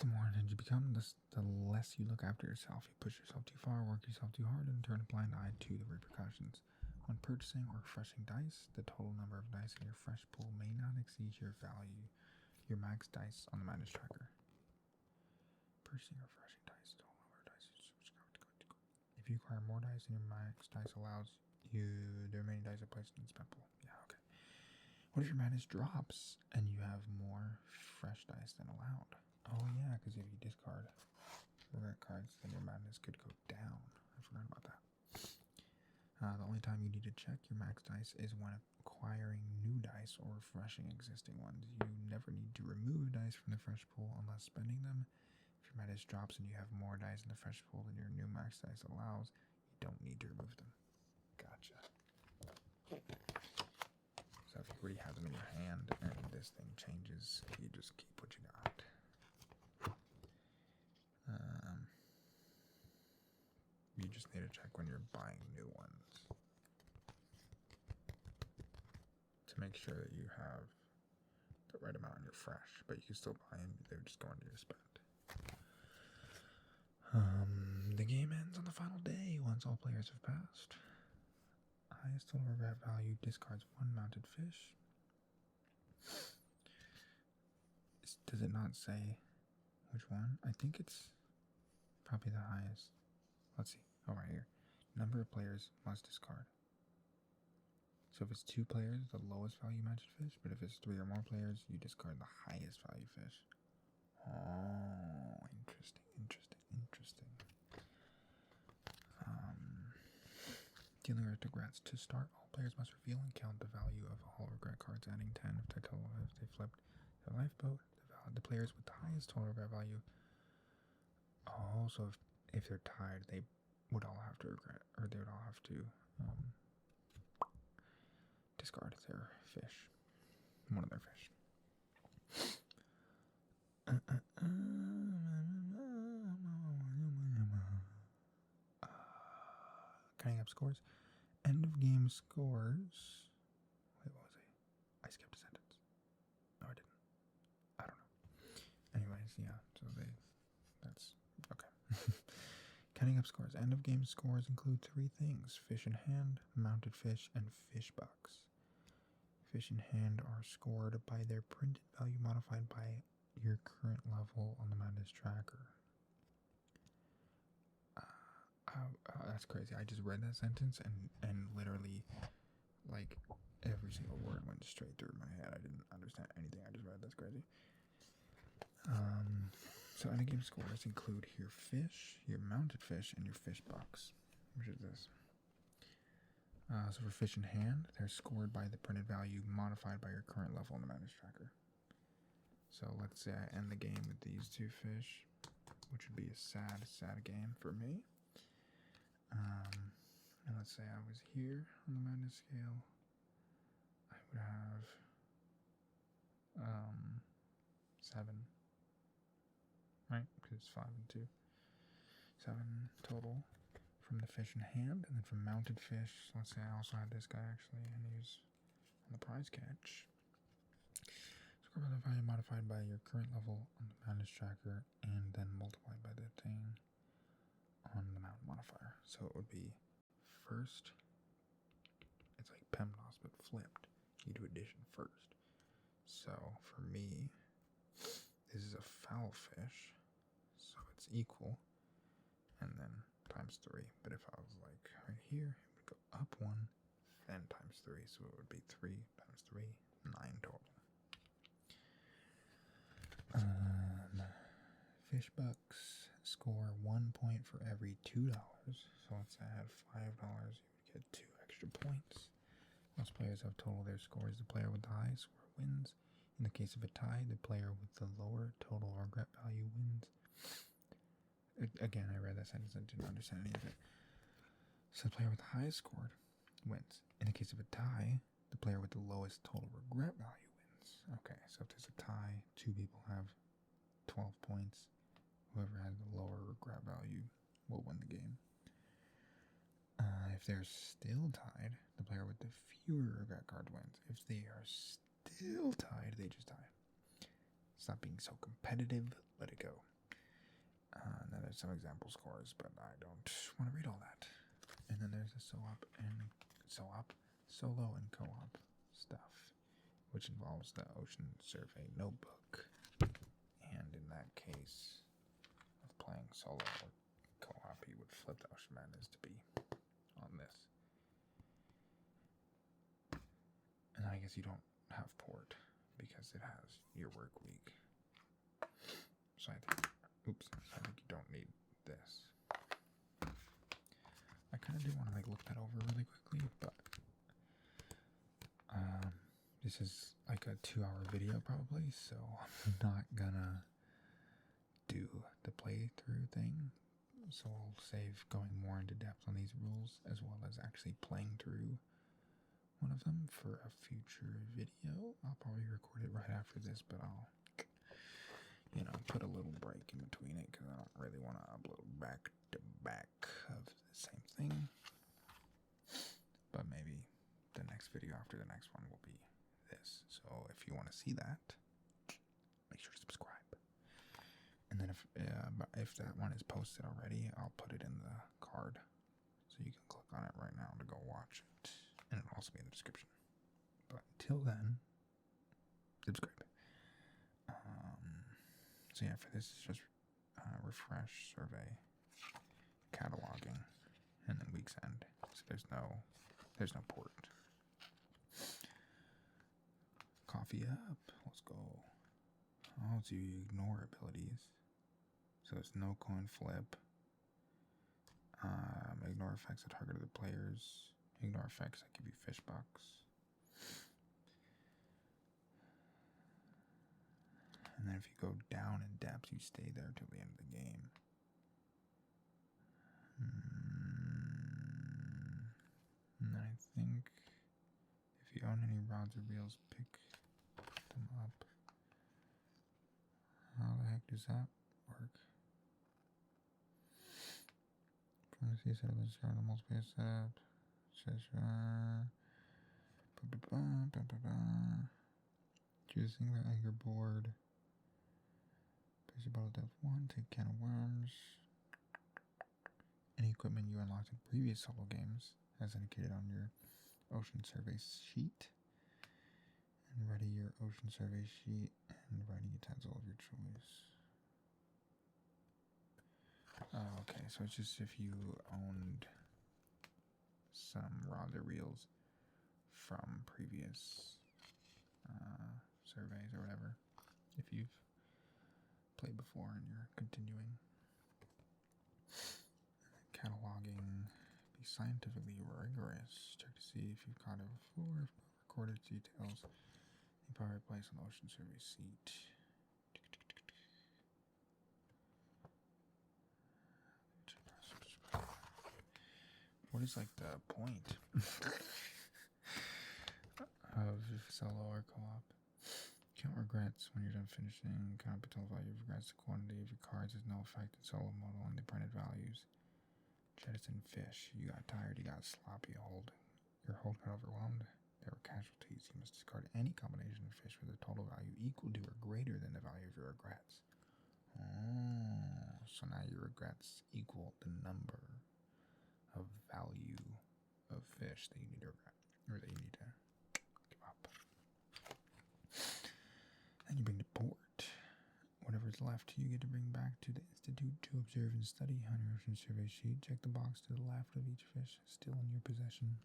The more intense you become, the less you look after yourself. You push yourself too far, work yourself too hard, and turn a blind eye to the repercussions. When purchasing or refreshing dice, the total number of dice in your fresh pool may not exceed your max dice on the Madness Tracker. Purchasing or refreshing dice, total number of dice. If you acquire more dice than your max dice allows you, the remaining dice are placed in the spent pool. Yeah, okay. What if your Madness drops and you have more fresh dice than allowed? Oh yeah, because if you discard regret cards, then your Madness could go down. I forgot about that. The only time you need to check your max dice is when acquiring new dice or refreshing existing ones. You never need to remove dice from the fresh pool unless spending them. If your Madness drops and you have more dice in the fresh pool than your new max dice allows, you don't need to remove them. Gotcha. So if you already have them in your hand and this thing changes, you just keep what you got. You just need to check when you're buying new ones to make sure that you have the right amount and you're fresh, but you can still buy them. They're just going to your spend. The game ends on the final day once all players have passed. Highest total regret value discards 1 mounted fish. Does it not say which one? I think it's probably the highest. Let's see. Oh, right here. Number of players must discard. So if it's 2 players, the lowest value mounted fish. But if it's 3 or more players, you discard the highest value fish. Oh, interesting. Dealing with regrets. To start, all players must reveal and count the value of all regret cards, adding 10 if they flipped their lifeboat. The players with the highest total regret value. Oh, so if they're tied, they would all have to regret, or they would all have to discard their fish, one of their fish. Counting up scores. End of game scores. Wait, what was I skipped a sentence. No, I didn't. I don't know. Anyways, yeah, so that's okay. Counting up scores. End of game scores include 3 things: fish in hand, mounted fish, and fish bucks. Fish in hand are scored by their printed value modified by your current level on the Madness Tracker. That's crazy. I just read that sentence and literally, like, every single word went straight through my head. I didn't understand anything I just read. That's crazy. So end of game scores include your fish, your mounted fish, and your fish bucks, which is this. So for fish in hand, they're scored by the printed value modified by your current level in the Madness Tracker. So let's say I end the game with these 2 fish, which would be a sad game for me. And let's say I was here on the Madness scale. I would have 7, right? Because it's 5 and 2. 7 total from the fish in hand, and then from mounted fish. Let's say I also had this guy actually, and he's on the prize catch. Score by the value modified by your current level on the Madness Tracker, and then multiplied by the thing on the mountain modifier. So it would be first. It's like PEMDAS but flipped. You do addition first. So for me, this is a foul fish, so it's equal, and then times 3. But if I was like right here, it would go up 1, then times 3. So it would be 3 times 3, 9 total. Fish bucks score 1 point for every $2. So let's add $5, you would get 2 extra points. Most players have totaled their scores. The player with the highest score wins. In the case of a tie, the player with the lower total regret value wins. Again, I read that sentence and didn't understand any of it. So the player with the highest score wins. In the case of a tie, the player with the lowest total regret value wins. Okay, so if there's a tie, 2 people have 12 points. Whoever has the lower regret value will win the game. If they're still tied, the player with the fewer regret card wins. If they are still tied, they just die. Stop being so competitive. Let it go. Then there's some example scores, but I don't want to read all that. And then there's a solo and co-op stuff, which involves the Ocean Survey notebook. And in that case of playing solo or co-op, you would flip the Ocean Madness to be on this. And I guess you don't have port because it has your work week. So I think you don't need this. I kind of do want to like look that over really quickly, but this is like a 2-hour video probably, so I'm not gonna do the playthrough thing. So I'll save going more into depth on these rules as well as actually playing through one of them for a future video. I'll probably record it right after this, but I'll put a little break in between it because I don't really want to upload back to back of the same thing. But maybe the next video after the next one will be this. So if you want to see that, make sure to subscribe. And then if that one is posted already, I'll put it in the card. So you can click on it right now to go watch it. And it'll also be in the description. But until then, subscribe. So yeah, for this it's just refresh, survey, cataloging, and then week's end. So there's no port. Coffee up. Let's go. Oh, so you ignore abilities. So there's no coin flip. Ignore effects that target the players. Ignore effects that give you fish bucks. And then if you go down in depth, you stay there till the end of the game. And then I think if you own any rods or reels, pick them up. How the heck does that work? From the C setup, let's start the multiplayer setup. Choose a single anchor board. Place your bottle depth 1, take a can of worms. Any equipment you unlocked in previous solo games, as indicated on your Ocean Survey sheet. And ready your Ocean Survey sheet and writing utensil of your choice. Okay, so it's just if you owned some rods or reels from previous surveys or whatever, if you've played before and you're continuing. Cataloging, be scientifically rigorous. Check to see if you've caught it before, recorded details. You probably place on the Ocean Survey seat. What is like the point of solo or co-op? Count regrets when you're done finishing. Count the total value of regrets. The quantity of your cards has no effect in solo mode on the printed values. Jettison fish. You got tired. You got sloppy. Your hold got overwhelmed. There were casualties. You must discard any combination of fish with a total value equal to or greater than the value of your regrets. Oh, so now your regrets equal the number of value of fish that you need to regret, or that you need to give up. Then you bring to port. Whatever cards left you get to bring back to the Institute to observe and study. On your ocean survey sheet, check the box to the left of each fish still in your possession.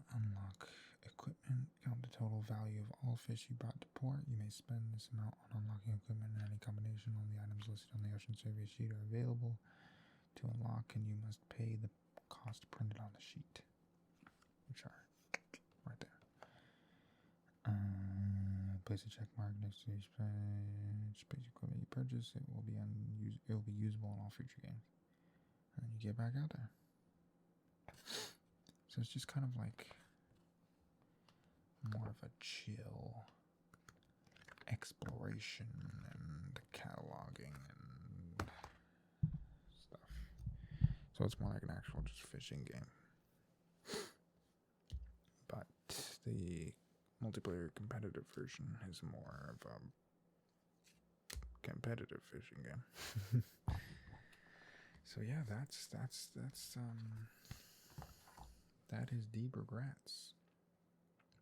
Unlock equipment. Count the total value of all fish you brought to port. You may spend this amount on unlocking equipment in any combination. Only items listed on the ocean survey sheet are available to unlock, and you must pay the cost printed on the sheet, which are right there. Place a check mark next to each space equipment you purchase. It will be usable in all future games. And then you get back out there. So it's just kind of like more of a chill exploration and cataloging and stuff. So it's more like an actual just fishing game. But the multiplayer competitive version is more of a competitive fishing game. So yeah, that is Deep Regrets.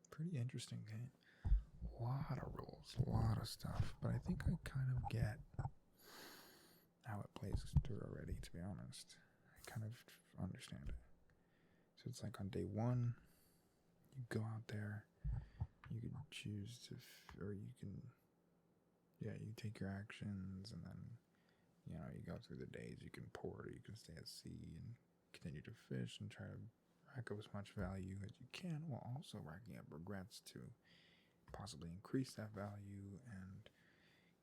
Pretty interesting game. A lot of rules, a lot of stuff, but I think I kind of get how it plays through already, to be honest. I kind of understand it. So it's like on day one, you go out there, you can choose to, or you can, you take your actions, and then, you go through the days, you can port, or you can stay at sea and continue to fish and try to rack up as much value as you can, while also racking up regrets to possibly increase that value and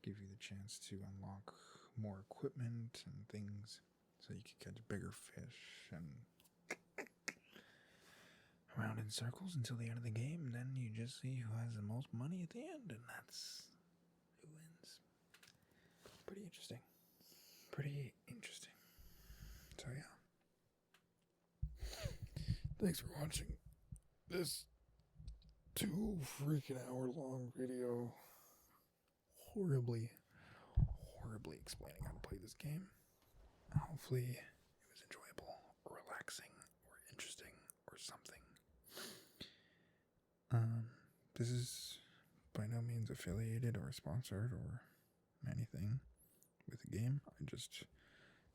give you the chance to unlock more equipment and things so you can catch bigger fish and around in circles until the end of the game, and then you just see who has the most money at the end, and that's who wins. Pretty interesting. So yeah. Thanks for watching this 2 freaking hour long video. Horribly explaining how to play this game. Hopefully it was enjoyable or relaxing or interesting or something. This is by no means affiliated or sponsored or anything with the game. I just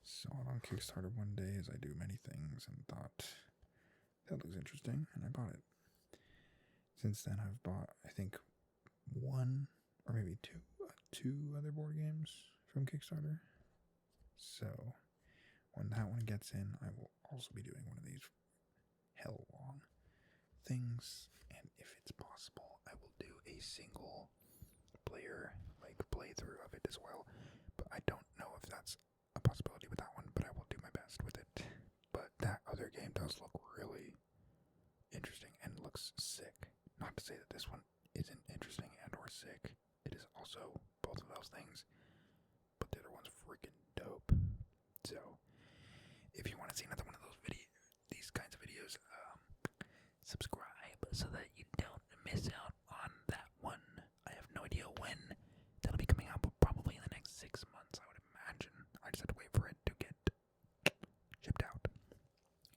saw it on Kickstarter one day, as I do many things, and thought that looks interesting, and I bought it. Since then, I've bought, I think, 1 or maybe 2 other board games from Kickstarter. So when that one gets in, I will also be doing one of these hell long things, and if it's possible, I will do a single player playthrough of it as well. But I don't know if that's a possibility with that one, but I will do my best with it. But that other game does look really interesting and looks sick. Not to say that this one isn't interesting and or sick. It is also both of those things, but the other one's freaking dope. So if you want to see another one of those these kinds of videos, subscribe so that you don't miss out on that one. I have no idea when that'll be coming out, but probably in the next 6 months, I would imagine. I just have to wait for it to get shipped out,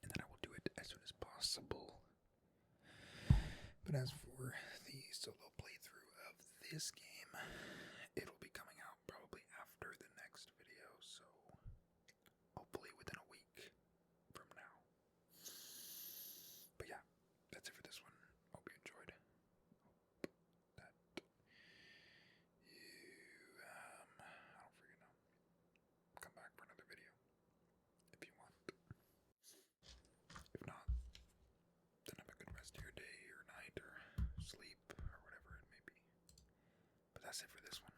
and then I will do it as soon as possible. But as for the solo playthrough of this game, it'll be coming out probably after the next video, so hopefully within a week from now. But yeah, that's it for this one. Hope you enjoyed. Hope that you, I don't freaking know. Come back for another video if you want. If not, then have a good rest of your day or night or sleep or whatever it may be. But that's it for this one.